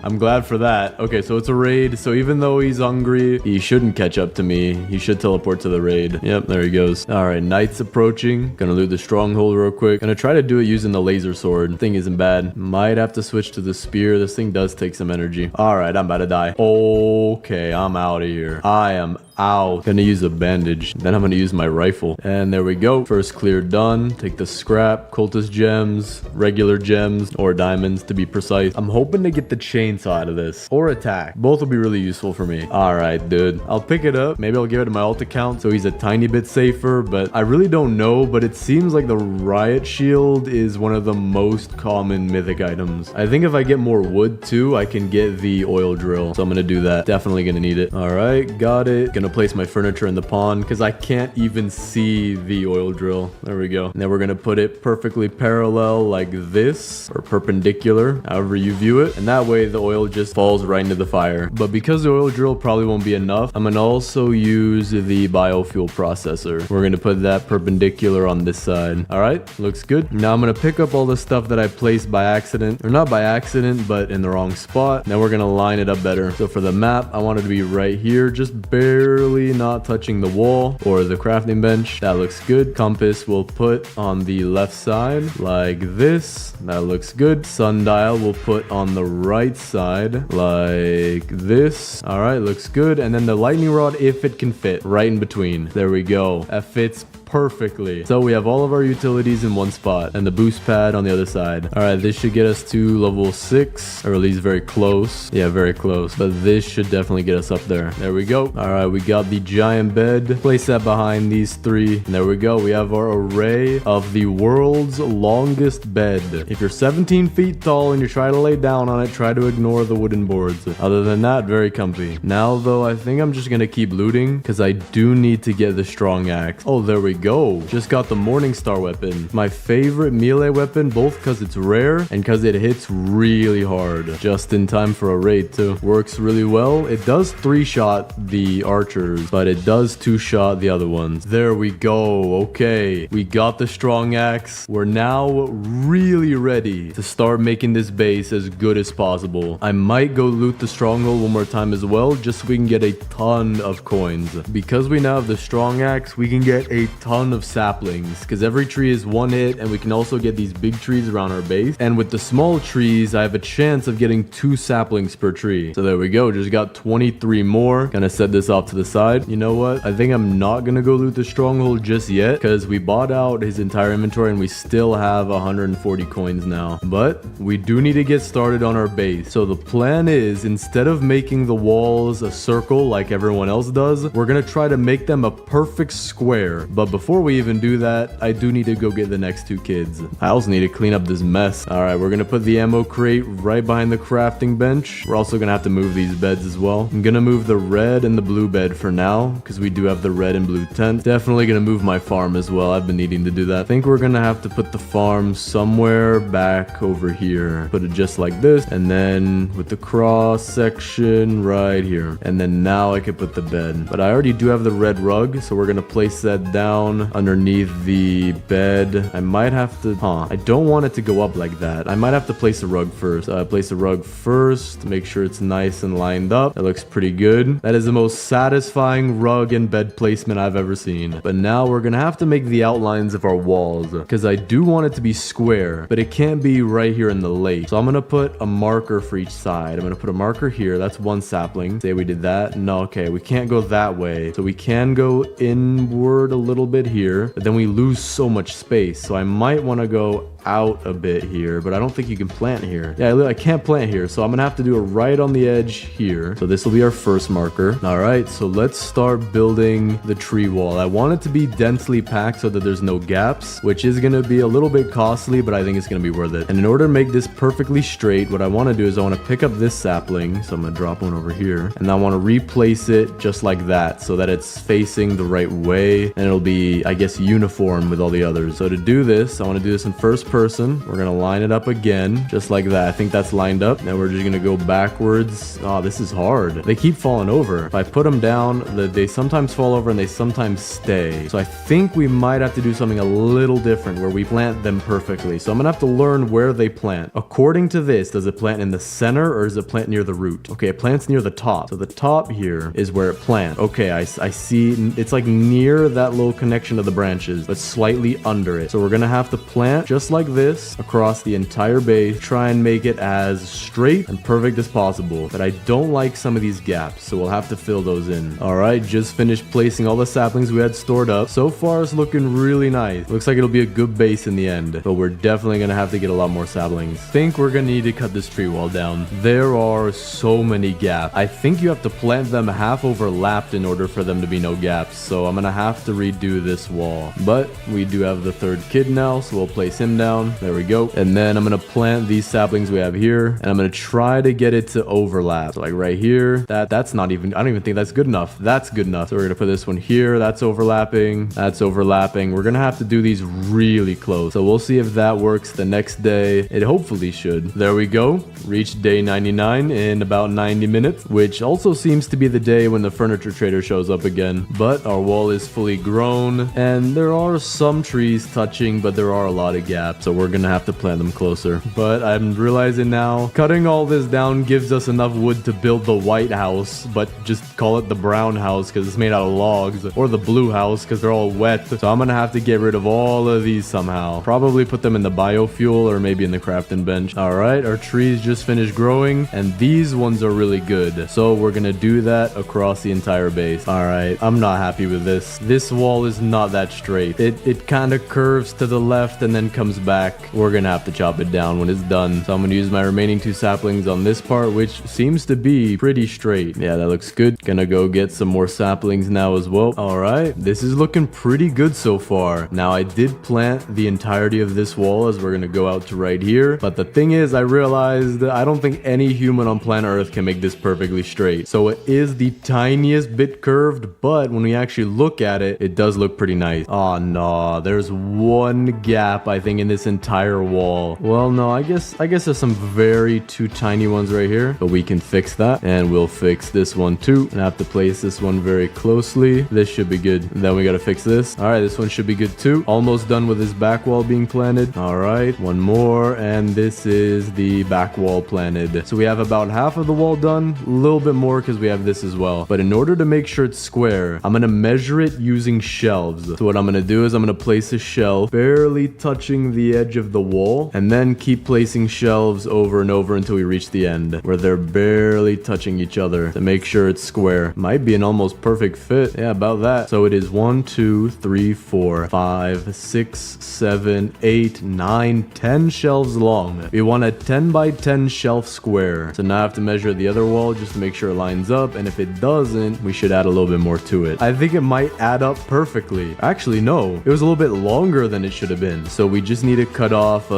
I'm glad for that. Okay, so it's a raid. So even though he's hungry, he shouldn't catch up to me. He should teleport to the raid. Yep, there he goes. All right, night's approaching. Gonna loot the stronghold real quick. Gonna try to do it using the laser sword. Thing isn't bad. Might have to switch to the spear. This thing does take some energy. All right, I'm about to die. Okay, I'm out of here. I am out. Gonna use a bandage. Then I'm gonna use my rifle. And there we go. First clear done. Take the scrap, cultist gems, regular gems, or diamonds to be precise. I'm hoping to get the chainsaw out of this. Or attack. Both will be really useful for me. Alright, dude. I'll pick it up. Maybe I'll give it to my alt account so he's a tiny bit safer. But I really don't know. But it seems like the riot shield is one of the most common mythic items. I think if I get more wood too, I can get the oil drill. So I'm gonna do that. Definitely gonna need it. Alright, got it. Gonna place my furniture in the pond because I can't even see the oil drill. There we go. Now we're gonna put it perfectly parallel like this, or perpendicular, however you view it, and that way the oil just falls right into the fire. But because the oil drill probably won't be enough, I'm gonna also use the biofuel processor. We're gonna put that perpendicular on this side. All right, looks good. Now I'm gonna pick up all the stuff that I placed by accident, or not by accident, but in the wrong spot. Now we're gonna line it up better. So for the map, I want it to be right here, just barely not touching the wall or the crafting bench. That looks good. Compass we'll put on the left side like this. That looks good. Sundial we'll put on the right side like this. All right, looks good. And then the lightning rod, if it can fit, right in between. There we go. That fits perfectly. So we have all of our utilities in one spot and the boost pad on the other side. All right, this should get us to level 6, or at least very close. Yeah, very close. But this should definitely get us up there. There we go. All right, we got the giant bed. Place that behind these 3. And there we go. We have our array of the world's longest bed. If you're 17 feet tall and you try to lay down on it, try to ignore the wooden boards. Other than that, very comfy. Now though, I think I'm just gonna keep looting because I do need to get the strong axe. Oh, there we go. Just got the morning star weapon. My favorite melee weapon, both because it's rare and because it hits really hard. Just in time for a raid too. Works really well. It does 3-shot the archers, but it does 2-shot the other ones. There we go. Okay, we got the strong axe. We're now really ready to start making this base as good as possible. I might go loot the stronghold one more time as well, just so we can get a ton of coins. Because we now have the strong axe, we can get a ton of saplings, because every tree is 1 hit, and we can also get these big trees around our base. And with the small trees, I have a chance of getting 2 saplings per tree. So there we go. Just got 23 more. Gonna set this off to the side. You know what? I think I'm not gonna go loot the stronghold just yet, because we bought out his entire inventory and we still have 140 coins now. But we do need to get started on our base. So the plan is, instead of making the walls a circle like everyone else does, we're gonna try to make them a perfect square. But before we even do that, I do need to go get the next 2 kids. I also need to clean up this mess. All right, we're gonna put the ammo crate right behind the crafting bench. We're also gonna have to move these beds as well. I'm gonna move the red and the blue bed for now, because we do have the red and blue tent. Definitely gonna move my farm as well. I've been needing to do that. I think we're gonna have to put the farm somewhere back over here. Put it just like this, and then with the cross section right here. And then now I can put the bed. But I already do have the red rug, so we're gonna place that down underneath the bed. I might have to, I don't want it to go up like that. I might have to place a rug first. Place a rug first, make sure it's nice and lined up. That looks pretty good. That is the most satisfying rug and bed placement I've ever seen. But now we're gonna have to make the outlines of our walls, because I do want it to be square, but it can't be right here in the lake. So I'm gonna put a marker for each side. I'm gonna put a marker here. That's 1 sapling. Say we did that. No, okay, we can't go that way. So we can go inward a little bit here, but then we lose so much space. So I might want to go out a bit here, but I don't think you can plant here. Yeah, I can't plant here, so I'm gonna have to do it right on the edge here. So this will be our first marker. All right, so let's start building the tree wall. I want it to be densely packed so that there's no gaps, which is gonna be a little bit costly, but I think it's gonna be worth it. And in order to make this perfectly straight, what I want to do is I want to pick up this sapling, so I'm gonna drop one over here, and I want to replace it just like that so that it's facing the right way, and it'll be, I guess, uniform with all the others. So to do this, I want to do this in first person. We're gonna line it up again, just like that. I think that's lined up. Now we're just gonna go backwards. Oh, this is hard. They keep falling over. If I put them down, they sometimes fall over and they sometimes stay. So I think we might have to do something a little different where we plant them perfectly. So I'm gonna have to learn where they plant. According to this, does it plant in the center or does it plant near the root? Okay, it plants near the top. So the top here is where it plants. Okay, I see. It's like near that little connection to the branches, but slightly under it. So we're gonna have to plant just like this across the entire base. Try and make it as straight and perfect as possible. But I don't like some of these gaps, so we'll have to fill those in. All right, just finished placing all the saplings we had stored up. So far, it's looking really nice. Looks like it'll be a good base in the end, but we're definitely gonna have to get a lot more saplings. Think we're gonna need to cut this tree wall down. There are so many gaps. I think you have to plant them half overlapped in order for them to be no gaps, so I'm gonna have to redo this wall. But we do have the third kid now, so we'll place him down. There we go. And then I'm gonna plant these saplings we have here, and I'm gonna try to get it to overlap. So like right here, that's not even, I don't even think that's good enough. That's good enough. So we're gonna put this one here. That's overlapping. That's overlapping. We're gonna have to do these really close. So we'll see if that works the next day. It hopefully should. There we go. Reached day 99 in about 90 minutes, which also seems to be the day when the furniture trader shows up again. But our wall is fully grown, and there are some trees touching, but there are a lot of gaps, so we're gonna have to plant them closer. But I'm realizing now, cutting all this down gives us enough wood to build the white house, but just call it the brown house because it's made out of logs, or the blue house because they're all wet. So I'm gonna have to get rid of all of these somehow. Probably put them in the biofuel or maybe in the crafting bench. All right, our trees just finished growing, and these ones are really good. So we're gonna do that across the entire base. All right, I'm not happy with this. This wall is not that straight. It kind of curves to the left and then comes back. We're gonna have to chop it down when it's done. So I'm gonna use my remaining 2 saplings on this part, which seems to be pretty straight. Yeah, that looks good. Gonna go get some more saplings now as well. All right, this is looking pretty good so far. Now I did plant the entirety of this wall as we're gonna go out to right here, but the thing is, I realized that I don't think any human on planet Earth can make this perfectly straight. So it is the tiniest bit curved, but when we actually look at it, it does look pretty nice. Oh no, there's one gap I think in this entire wall. Well, no, I guess there's some very 2 tiny ones right here, but we can fix that, and we'll fix this one too. And I have to place this one very closely. This should be good. And then we gotta fix this. All right, this one should be good too. Almost done with this back wall being planted. All right, one more, and this is the back wall planted. So we have about half of the wall done, a little bit more because we have this as well. But in order to make sure it's square, I'm gonna measure it using shelves. So what I'm gonna do is I'm gonna place a shelf barely touching the edge of the wall, and then keep placing shelves over and over until we reach the end where they're barely touching each other to make sure it's square. Might be an almost perfect fit. Yeah, about that. So it is 1, 2, 3, 4, 5, 6, 7, 8, 9, 10 shelves long. We want a 10 by 10 shelf square. So now I have to measure the other wall just to make sure it lines up, and if it doesn't, we should add a little bit more to it. I think it might add up perfectly. Actually, no, it was a little bit longer than it should have been. So we just need to cut off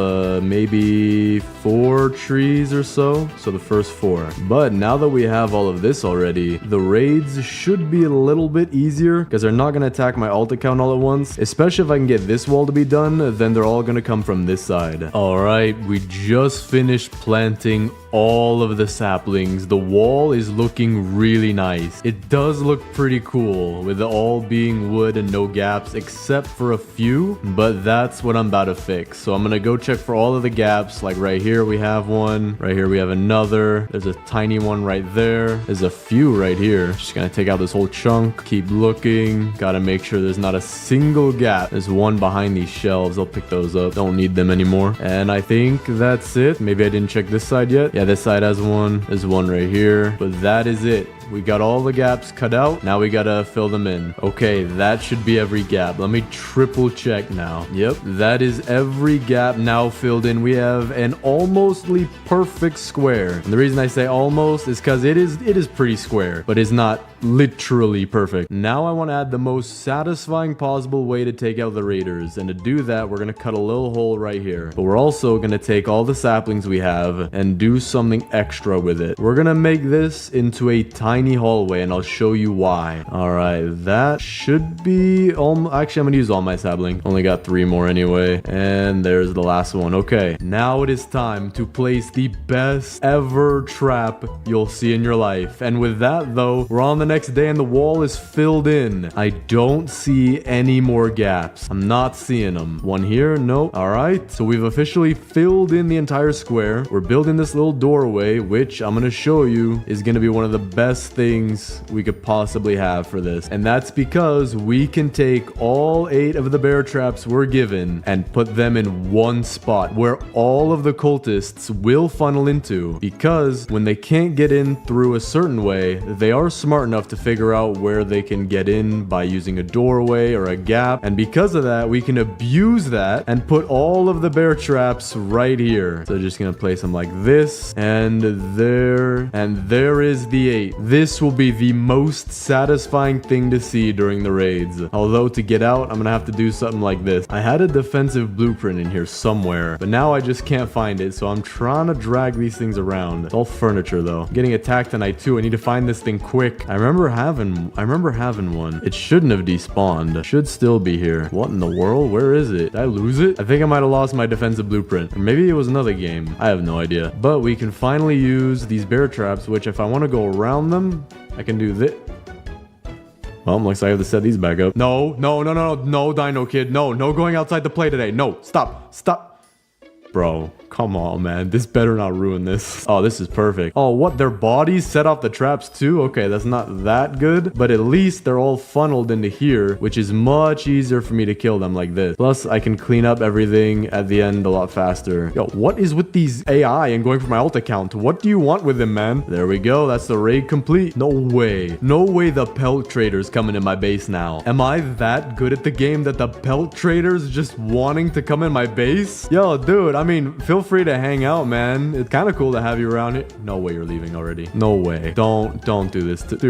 maybe 4 trees or so. So the first 4. But now that we have all of this already, the raids should be a little bit easier because they're not going to attack my alt account all at once. Especially if I can get this wall to be done, then they're all going to come from this side. All right, we just finished planting all of the saplings. The wall is looking really nice. It does look pretty cool with it all being wood and no gaps except for a few, but that's what I'm about to fix. So I'm gonna go check for all of the gaps. Like right here we have one, right here we have another, there's a tiny one right there, there's a few right here. Just gonna take out this whole chunk, keep looking, gotta make sure there's not a single gap. There's one behind these shelves, I'll pick those up, don't need them anymore. And I think that's it. Maybe I didn't check this side yet. Yeah, this side has one, there's one right here, but that is it. We got all the gaps cut out. Now we gotta fill them in. Okay, that should be every gap. Let me triple check now. Yep, that is every gap now filled in. We have an almostly perfect square. And the reason I say almost is because it is pretty square, but it's not literally perfect. Now I want to add the most satisfying possible way to take out the raiders, and to do that we're going to cut a little hole right here, but we're also going to take all the saplings we have and do something extra with it. We're going to make this into a tiny hallway, and I'll show you why. All right, that should be actually I'm gonna use all my sapling. Only got 3 more anyway, and there's the last one. Okay, now it is time to place the best ever trap you'll see in your life. And with that though, we're on the next day and the wall is filled in. I don't see any more gaps. I'm not seeing them. One here, nope. All right, so we've officially filled in the entire square. We're building this little doorway, which I'm gonna show you is gonna be one of the best things we could possibly have for this. And that's because we can take all 8 of the bear traps we're given and put them in one spot where all of the cultists will funnel into, because when they can't get in through a certain way, they are smart enough to figure out where they can get in by using a doorway or a gap. And because of that, we can abuse that and put all of the bear traps right here. So just gonna place them like this, and there is the 8. This will be the most satisfying thing to see during the raids. Although to get out, I'm gonna have to do something like this. I had a defensive blueprint in here somewhere, but now I just can't find it, so I'm trying to drag these things around. It's all furniture though. I'm getting attacked tonight too. I need to find this thing quick. I remember having one. It shouldn't have despawned. Should still be here. What in the world? Where is it? Did I lose it? I think I might have lost my defensive blueprint. Or maybe it was another game. I have no idea. But we can finally use these bear traps, which if I want to go around them, I can do this. Well, looks like I have to set these back up. No, Dino Kid. No going outside the play today. No, stop. Bro, come on, man. This better not ruin this. Oh, this is perfect. Oh, what? Their bodies set off the traps too? Okay, that's not that good, but at least they're all funneled into here, which is much easier for me to kill them like this. Plus, I can clean up everything at the end a lot faster. Yo, what is with these AI and going for my alt account? What do you want with them, man? There we go. That's the raid complete. No way. No way the pelt traders coming in my base now. Am I that good at the game that the pelt traders just wanting to come in my base? Yo, dude, I mean, feel free to hang out, man. It's kind of cool to have you around here. No way you're leaving already. No way. Don't do this. Dude,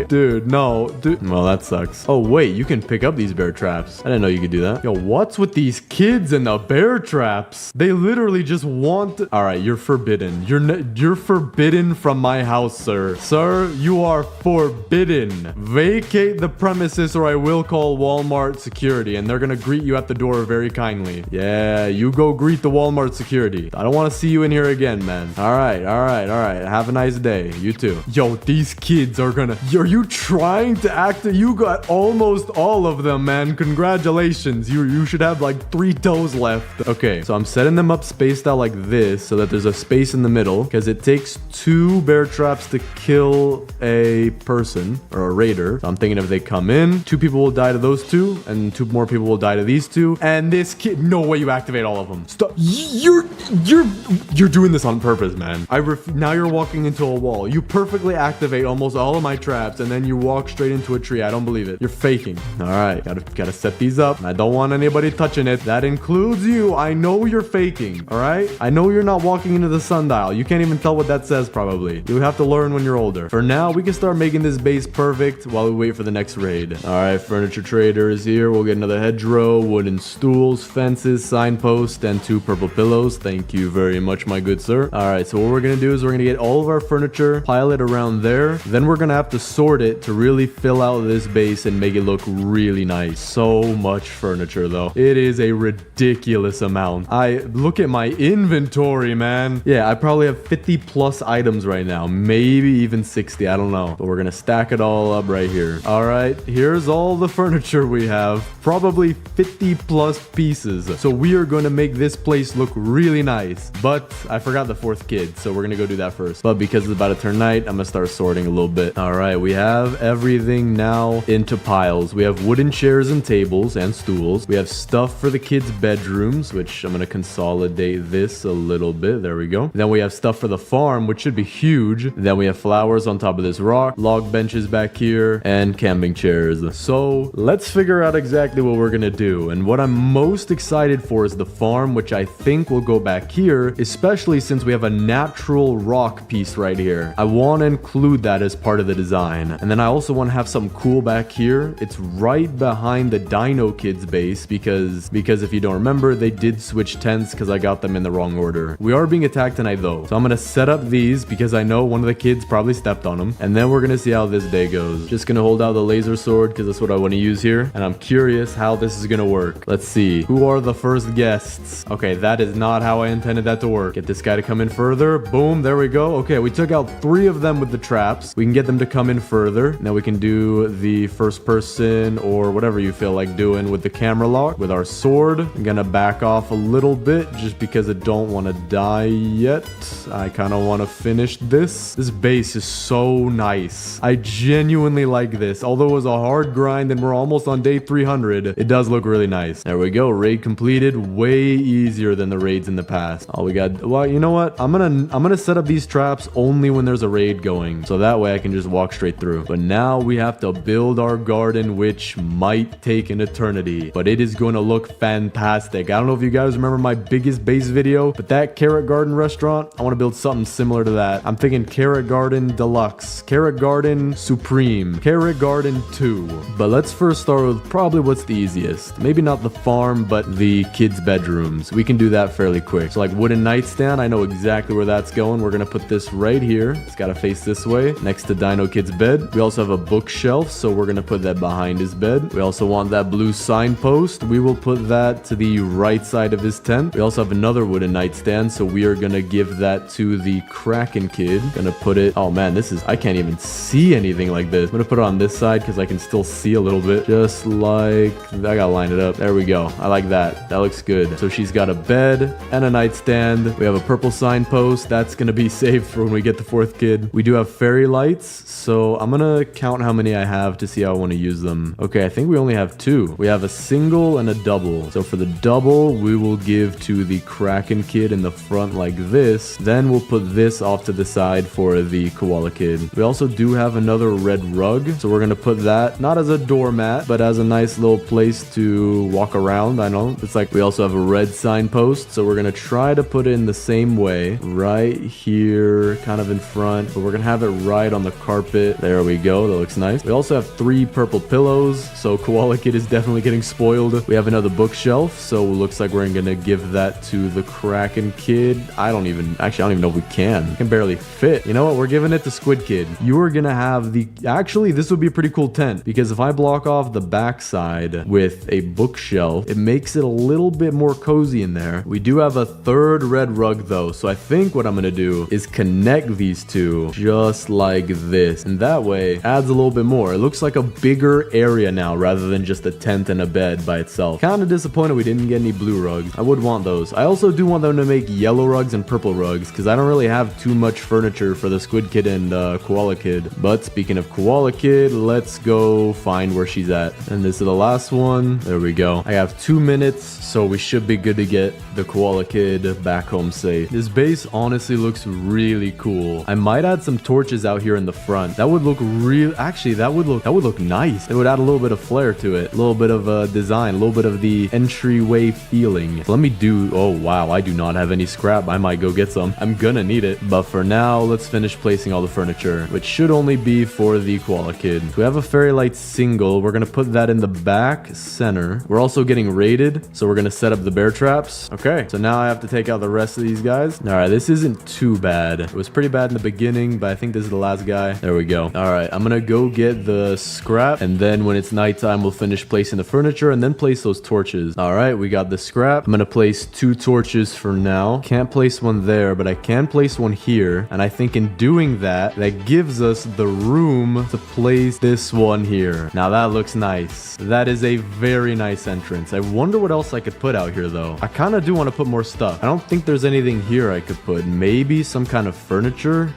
dude, no. Dude. Well, that sucks. Oh, wait, you can pick up these bear traps. I didn't know you could do that. Yo, what's with these kids and the bear traps? They literally just want to... All right, you're forbidden. You're forbidden from my house, sir. Sir, you are forbidden. Vacate the premises or I will call Walmart security, and they're gonna greet you at the door very kindly. Yeah, you go greet the Walmart security. I don't want to see you in here again, man. All right. Have a nice day. You too. Yo, these kids are gonna... Are you trying to act... You got almost all of them, man. Congratulations. You should have like 3 toes left. Okay, so I'm setting them up spaced out like this so that there's a space in the middle, because it takes 2 bear traps to kill a person or a raider. So I'm thinking if they come in, 2 people will die to those 2, and 2 more people will die to these 2. And this kid... No way you activate all of them. Stop. You're doing this on purpose, man. Now you're walking into a wall. You perfectly activate almost all of my traps, and then you walk straight into a tree. I don't believe it. You're faking. All right, gotta set these up. I don't want anybody touching it. That includes you. I know you're faking. All right. I know you're not walking into the sundial. You can't even tell what that says. Probably. You'll have to learn when you're older. For now, we can start making this base perfect while we wait for the next raid. All right, furniture trader is here. We'll get another hedgerow, wooden stools, fences, signpost, and 2 purple pillows. Thank you very much, my good sir. All right, so what we're gonna do is we're gonna get all of our furniture, pile it around there. Then we're gonna have to sort it to really fill out this base and make it look really nice. So much furniture though. It is a ridiculous amount. I look at my inventory, man. Yeah, I probably have 50 plus items right now, maybe even 60. I don't know, but we're gonna stack it all up right here. All right, here's all the furniture we have, probably 50 plus pieces. So we are going to make this place look really really nice. But I forgot the fourth kid, so we're gonna go do that first. But because it's about to turn night, I'm gonna start sorting a little bit. All right, we have everything now into piles. We have wooden chairs and tables and stools. We have stuff for the kids' bedrooms, which I'm gonna consolidate this a little bit. There we go. Then we have stuff for the farm, which should be huge. Then we have flowers on top of this rock, log benches back here, and camping chairs. So let's figure out exactly what we're gonna do. And what I'm most excited for is the farm, which I think will go back here, especially since we have a natural rock piece right here. I want to include that as part of the design. And then I also want to have something cool back here. It's right behind the Dino Kids base because if you don't remember, they did switch tents because I got them in the wrong order. We are being attacked tonight though. So I'm going to set up these because I know one of the kids probably stepped on them. And then we're going to see how this day goes. Just going to hold out the laser sword because that's what I want to use here. And I'm curious how this is going to work. Let's see. Who are the first guests? Okay, that is not how I intended that to work. Get this guy to come in further. Boom, there we go. Okay, we took out 3 of them with the traps. We can get them to come in further. Now we can do the first person or whatever you feel like doing with the camera lock. With our sword, I'm gonna back off a little bit just because I don't want to die yet. I kind of want to finish this. This base is so nice. I genuinely like this. Although it was a hard grind and we're almost on day 300, it does look really nice. There we go. Raid completed. Way easier than the raids in the past. Oh, we got, well, you know what? I'm gonna set up these traps only when there's a raid going. So that way I can just walk straight through. But now we have to build our garden, which might take an eternity, but it is going to look fantastic. I don't know if you guys remember my biggest base video, but that carrot garden restaurant, I want to build something similar to that. I'm thinking carrot garden deluxe, carrot garden supreme, carrot garden 2. But let's first start with probably what's the easiest. Maybe not the farm, but the kids' bedrooms. We can do that fairly quick. So like wooden nightstand, I know exactly where that's going. We're going to put this right here. It's got to face this way next to Dino Kid's bed. We also have a bookshelf, so we're going to put that behind his bed. We also want that blue signpost. We will put that to the right side of his tent. We also have another wooden nightstand, so we are going to give that to the Kraken Kid. Gonna put it, oh man, this is, I can't even see anything like this. I'm gonna put it on this side because I can still see a little bit. Just like, I gotta line it up. There we go. I like that. That looks good. So she's got a bed and a nightstand. We have a purple signpost. That's gonna be saved for when we get the 4th kid. We do have fairy lights, so I'm gonna count how many I have to see how I want to use them. Okay, I think we only have 2. We have a single and a double. So for the double, we will give to the Kraken Kid in the front like this. Then we'll put this off to the side for the Koala Kid. We also do have another red rug, so we're gonna put that not as a doormat, but as a nice little place to walk around. I know it's like, we also have a red signpost, so we're gonna try to put it in the same way right here, kind of in front, but we're gonna have it right on the carpet. There we go. That looks nice. We also have 3 purple pillows, so Koala Kid is definitely getting spoiled. We have another bookshelf, so it looks like we're gonna give that to the Kraken Kid. I don't even know if we can. Can barely fit. You know what? We're giving it to Squid Kid. You are gonna have the, actually this would be a pretty cool tent, because if I block off the backside with a bookshelf, it makes it a little bit more cozy in there. We do have a 3rd red rug though, so I think what I'm gonna do is connect these 2 just like this, and that way adds a little bit more. It looks like a bigger area now rather than just a tent and a bed by itself. Kind of disappointed we didn't get any blue rugs. I would want those. I also do want them to make yellow rugs and purple rugs because I don't really have too much furniture for the Squid Kid and Koala Kid. But speaking of Koala Kid, let's go find where she's at. And this is the last one. There we go. I have 2 minutes, so we should be good to get the Koala Kid back home safe. This base honestly looks really cool. I might add some torches out here in the front. That would look real. Actually, that would look nice. It would add a little bit of flair to it, a little bit of a design, a little bit of the entryway feeling. So let me do. Oh wow, I do not have any scrap. I might go get some. I'm gonna need it. But for now, let's finish placing all the furniture, which should only be for the Koala Kid. So we have a fairy light single. We're gonna put that in the back center. We're also getting raided, so we're gonna set up the bear traps. Okay, so now I have to take out the rest of these guys. All right, this isn't too bad. It was pretty bad in the beginning, but I think this is the last guy. There we go. All right, I'm gonna go get the scrap, and then when it's nighttime, we'll finish placing the furniture and then place those torches. All right, we got the scrap. I'm gonna place 2 torches for now. Can't place one there, but I can place one here, and I think in doing that, that gives us the room to place this one here. Now that looks nice. That is a very nice entrance. I wonder what else I could put out here though. I kind of do want to put more more stuff. I don't think there's anything here I could put. Maybe some kind of furniture.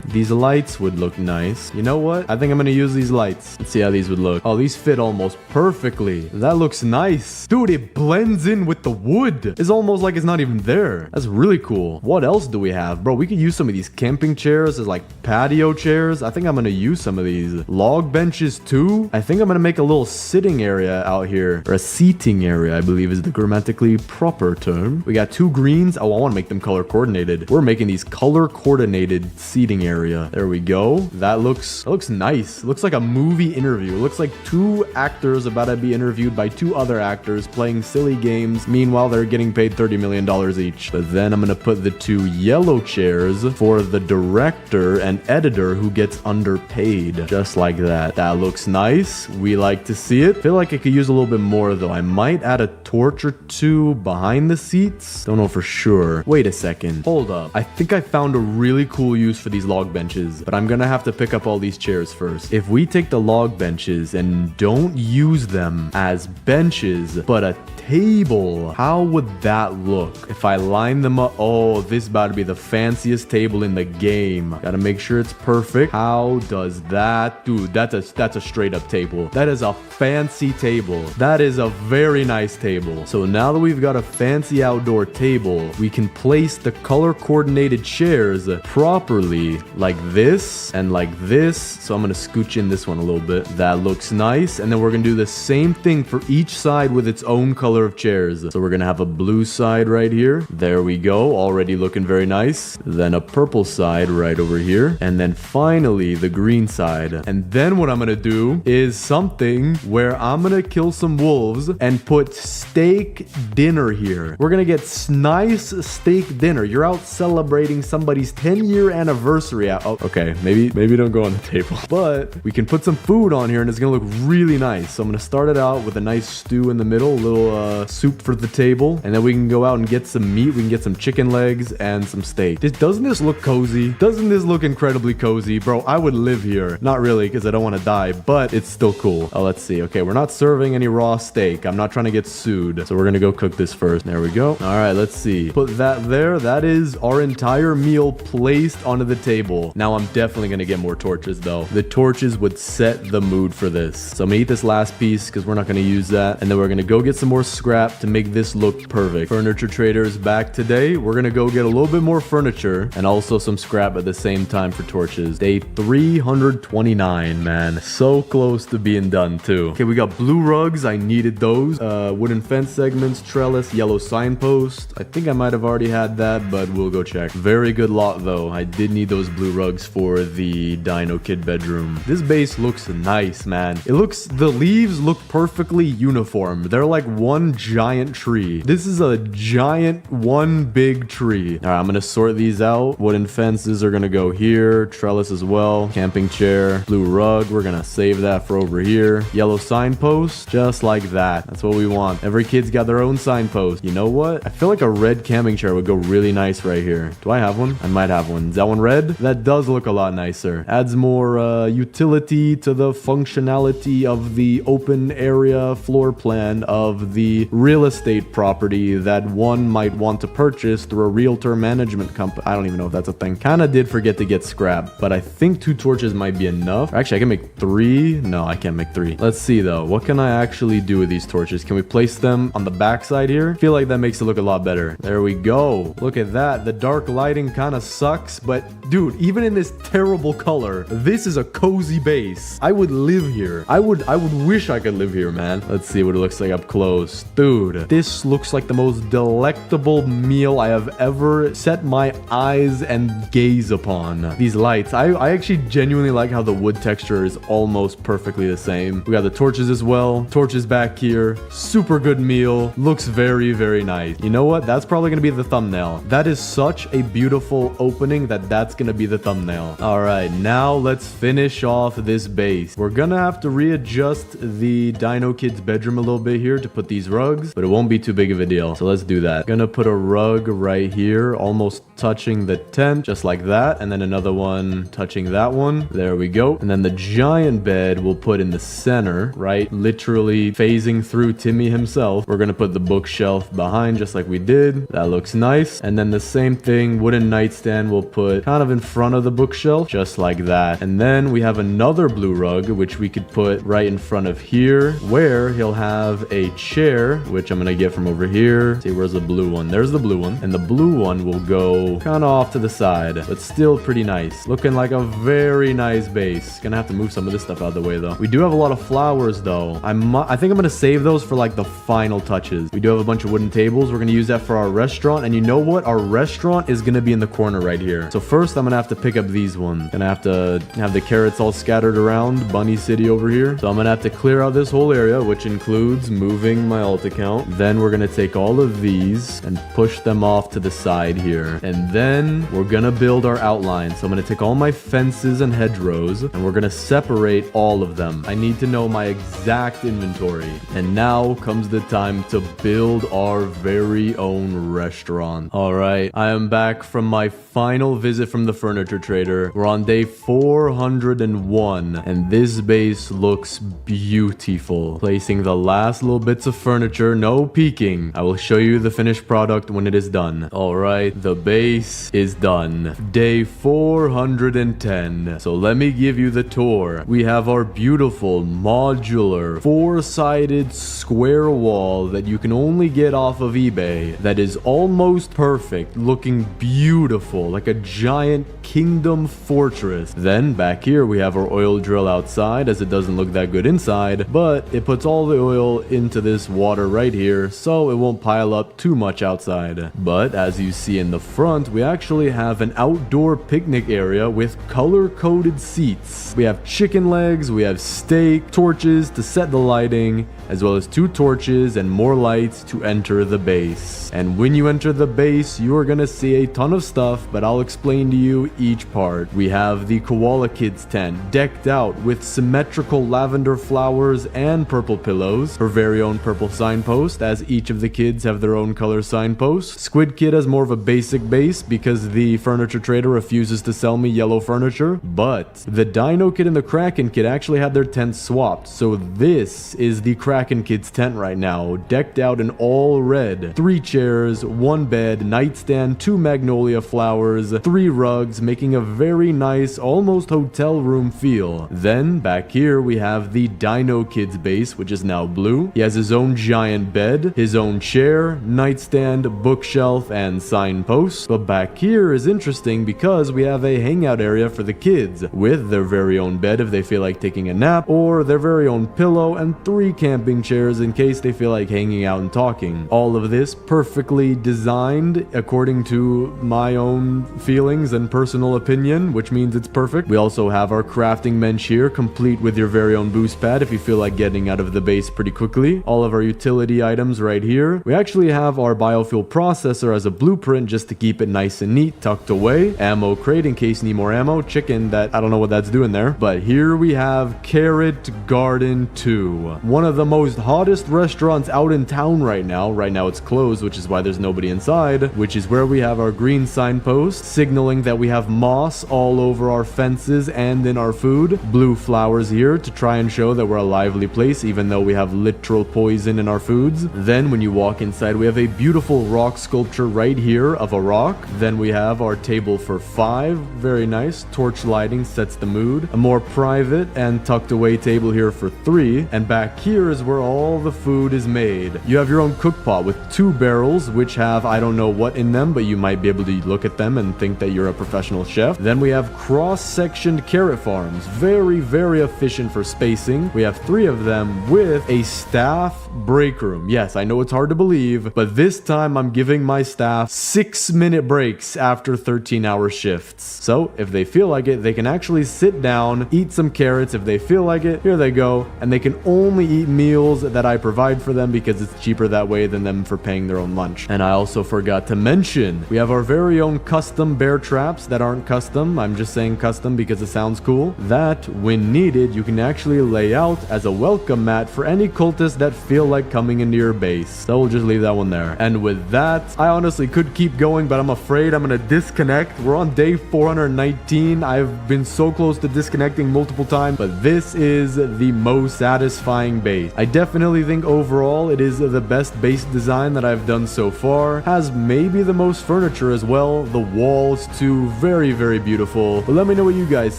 These lights would look nice. You know what? I think I'm gonna use these lights. Let's see how these would look. Oh, these fit almost perfectly. That looks nice. Dude, it blends in with the wood. It's almost like it's not even there. That's really cool. What else do we have? Bro, we could use some of these camping chairs as like patio chairs. I think I'm gonna use some of these. Log benches too. I think I'm gonna make a little sitting area out here. Or a seating area, I believe is the grammatically proper term. We got 2 greens. Oh, I want to make them color coordinated. We're making these color coordinated seating area. There we go. That looks nice. Looks like a movie interview. It looks like 2 actors about to be interviewed by 2 other actors playing silly games. Meanwhile, they're getting paid $30 million each. But then I'm gonna put the 2 yellow chairs for the director and editor who gets underpaid. Just like that. That looks nice. We like to see it. Feel like I could use a little bit more though. I might add a torch or 2 behind the seats. Don't know for sure. Wait a second. Hold up. I think I found a really cool use for these log benches, but I'm gonna have to pick up all these chairs first. If we take the log benches and don't use them as benches, but a table, how would that look if I line them up? Oh, this is about to be the fanciest table in the game. Gotta make sure it's perfect. How does that? Dude, that's a straight up table. That is a fancy table. That is a very nice table. So now that we've got a fancy outdoor table, we can place the color coordinated chairs properly like this and like this. So I'm gonna scooch in this one a little bit. That looks nice. And then we're gonna do the same thing for each side with its own color of chairs. So we're gonna have a blue side right here. There we go. Already looking very nice. Then a purple side right over here. And then finally the green side. And then what I'm gonna do is something where I'm gonna kill some wolves and put steak dinner here. We're gonna get nice steak dinner. You're out celebrating somebody's 10-year anniversary. Oh, okay, maybe don't go on the table. But we can put some food on here and it's gonna look really nice. So I'm gonna start it out with a nice stew in the middle, a little soup for the table, and then we can go out and get some meat. We can get some chicken legs and some steak. Doesn't this look cozy? Doesn't this look incredibly cozy? Bro, I would live here. Not really, because I don't want to die, but it's still cool. Oh, let's see. Okay, we're not serving any raw steak. I'm not trying to get sued. So we're gonna go cook this first. There we go. All right, let's see. Put that there. That is our entire meal placed onto the table. Now I'm definitely gonna get more torches though. The torches would set the mood for this. So I'm gonna eat this last piece because we're not gonna use that. And then we're gonna go get some more scrap to make this look perfect. Furniture trader is back today. We're gonna go get a little bit more furniture and also some scrap at the same time for torches. Day 329, man. So close to being done too. Okay, we got blue rugs. I needed those. Wooden fence segments, trellis, yellow signpost. I think I might have already had that, but we'll go check. Very good lot though. I did need those blue rugs for the Dino Kid bedroom. This base looks nice, man. The leaves look perfectly uniform. They're like one giant tree. This is a giant one big tree. All right, I'm gonna sort these out. Wooden fences are gonna go here. Trellis as well. Camping chair. Blue rug. We're gonna save that for over here. Yellow signpost. Just like that. That's what we want. Every kid's got their own signpost. You know what? I feel like a red camping chair would go really nice right here. Do I have one? I might have one. Is that one red? That does look a lot nicer. Adds more utility to the functionality of the open area floor plan of the real estate property that one might want to purchase through a realtor management company. I don't even know if that's a thing. Kinda did forget to get scrap, but I think 2 torches might be enough. Actually, I can make 3. No, I can't make 3. Let's see though. What can I actually do with these torches? Can we place them on the back side here? I feel like that makes it look a lot better. There we go. Look at that. The dark lighting kind of sucks, but dude, even in this terrible color, this is a cozy base. I would live here. I would wish I could live here, man. Let's see what it looks like up close. Dude, this looks like the most delectable meal I have ever set my eyes and gaze upon. These lights, I actually genuinely like how the wood texture is almost perfectly the same. We got the torches as well. Torches back here. Super good meal. Looks very, very nice. You know what? That's probably gonna be the thumbnail. That is such a beautiful opening that's gonna be the thumbnail. All right, now let's finish off this base. We're gonna have to readjust the Dino Kid's bedroom a little bit here to put these rugs, but it won't be too big of a deal. So let's do that. Gonna put a rug right here, almost touching the tent, just like that. And then another one touching that one. There we go. And then the giant bed we'll put in the center, right? Literally phasing through Timmy himself. We're gonna put the bookshelf behind just like like we did. That looks nice. And then the same thing, wooden nightstand we'll put kind of in front of the bookshelf, just like that. And then we have another blue rug, which we could put right in front of here, where he'll have a chair, which I'm gonna get from over here. See, where's the blue one? There's the blue one. And the blue one will go kind of off to the side, but still pretty nice. Looking like a very nice base. Gonna have to move some of this stuff out of the way though. We do have a lot of flowers though. I think I'm gonna save those for like the final touches. We do have a bunch of wooden tables. We're gonna use that for our restaurant. And you know what? Our restaurant is gonna be in the corner right here. So first I'm gonna have to pick up these ones. Gonna have to have the carrots all scattered around Bunny City over here. So I'm gonna have to clear out this whole area, which includes moving my alt account. Then we're gonna take all of these and push them off to the side here. And then we're gonna build our outline. So I'm gonna take all my fences and hedgerows and we're gonna separate all of them. I need to know my exact inventory. And now comes the time to build our very own restaurant. All right, I am back from my final visit from the furniture trader. We're on day 401 and this base looks beautiful. Placing the last little bits of furniture, no peeking. I will show you the finished product when it is done. All right, the base is done. Day 410. So let me give you the tour. We have our beautiful modular four-sided square wall that you can only get off of eBay that is almost perfect, looking beautiful, like a giant kingdom fortress. Then back here we have our oil drill outside, as it doesn't look that good inside, but it puts all the oil into this water right here so it won't pile up too much outside. But as you see in the front, we actually have an outdoor picnic area with color-coded seats. We have chicken legs, we have steak, torches to set the lighting, as well as 2 torches and more lights to enter the base. And when you enter the base, you are gonna see a ton of stuff, but I'll explain to you each part. We have the Koala Kids tent decked out with symmetrical lavender flowers and purple pillows. Her very own purple signpost, as each of the kids have their own color signpost. Squid Kid has more of a basic base because the furniture trader refuses to sell me yellow furniture. But the Dino Kid and the Kraken Kid actually had their tents swapped. So this is the Kraken Kid's tent right now, decked out in all red. 3 chairs, 1 bed, nightstand, 2 magnolia flowers, 3 rugs, making a very nice, almost hotel room feel. Then back here we have the Dino Kid's base, which is now blue. He has his own giant bed, his own chair, nightstand, bookshelf, and signpost. But back here is interesting because we have a hangout area for the kids with their very own bed if they feel like taking a nap, or their very own pillow and 3 camping chairs in case they feel like hanging out and talking. All of this perfectly designed according to my own feelings and personal opinion, which means it's perfect. We also have our crafting bench here, complete with your very own boost pad if you feel like getting out of the base pretty quickly. All of our utility items right here. We actually have our biofuel processor as a blueprint just to keep it nice and neat, tucked away. Ammo crate in case you need more ammo. Chicken that I don't know what that's doing there. But here we have Carrot Garden 2. One of the most hottest restaurants out in town right now. Right now it's closed, which is why there's nobody inside, which is where we have our green signpost signaling that we have moss all over our fences and in our food. Blue flowers here to try and show that we're a lively place even though we have literal poison in our foods. Then when you walk inside, we have a beautiful rock sculpture right here of a rock. Then we have our table for 5. Very nice. Torch lighting sets the mood. A more private and tucked away table here for 3. And back here is where all the food is made. You have your own cook pot with 2 barrels, which have I don't know what in them, but you might be able to look at them and think that you're a professional chef. Then we have cross-sectioned carrot farms. Very, very efficient for spacing. We have 3 of them with a staff break room. Yes, I know it's hard to believe, but this time I'm giving my staff 6-minute breaks after 13-hour shifts. So if they feel like it, they can actually sit down, eat some carrots if they feel like it. Here they go. And they can only eat meals that I provide for them because it's cheaper that way than them for paying their own lunch. And I also forgot to mention, we have our very own custom bear traps that aren't custom. I'm just saying custom because it sounds cool. That, when needed, you can actually lay out as a welcome mat for any cultists that feel like coming into your base. So we'll just leave that one there. And with that, I honestly could keep going, but I'm afraid I'm gonna disconnect. We're on day 419. I've been so close to disconnecting multiple times, but this is the most satisfying base. I definitely think overall it is the best base design that I've done so far. Has maybe the most furniture as well. The walls too, very, very beautiful. But let me know what you guys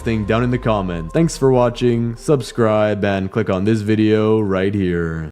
think down in the comments. Thanks for watching, subscribe, and click on this video right here.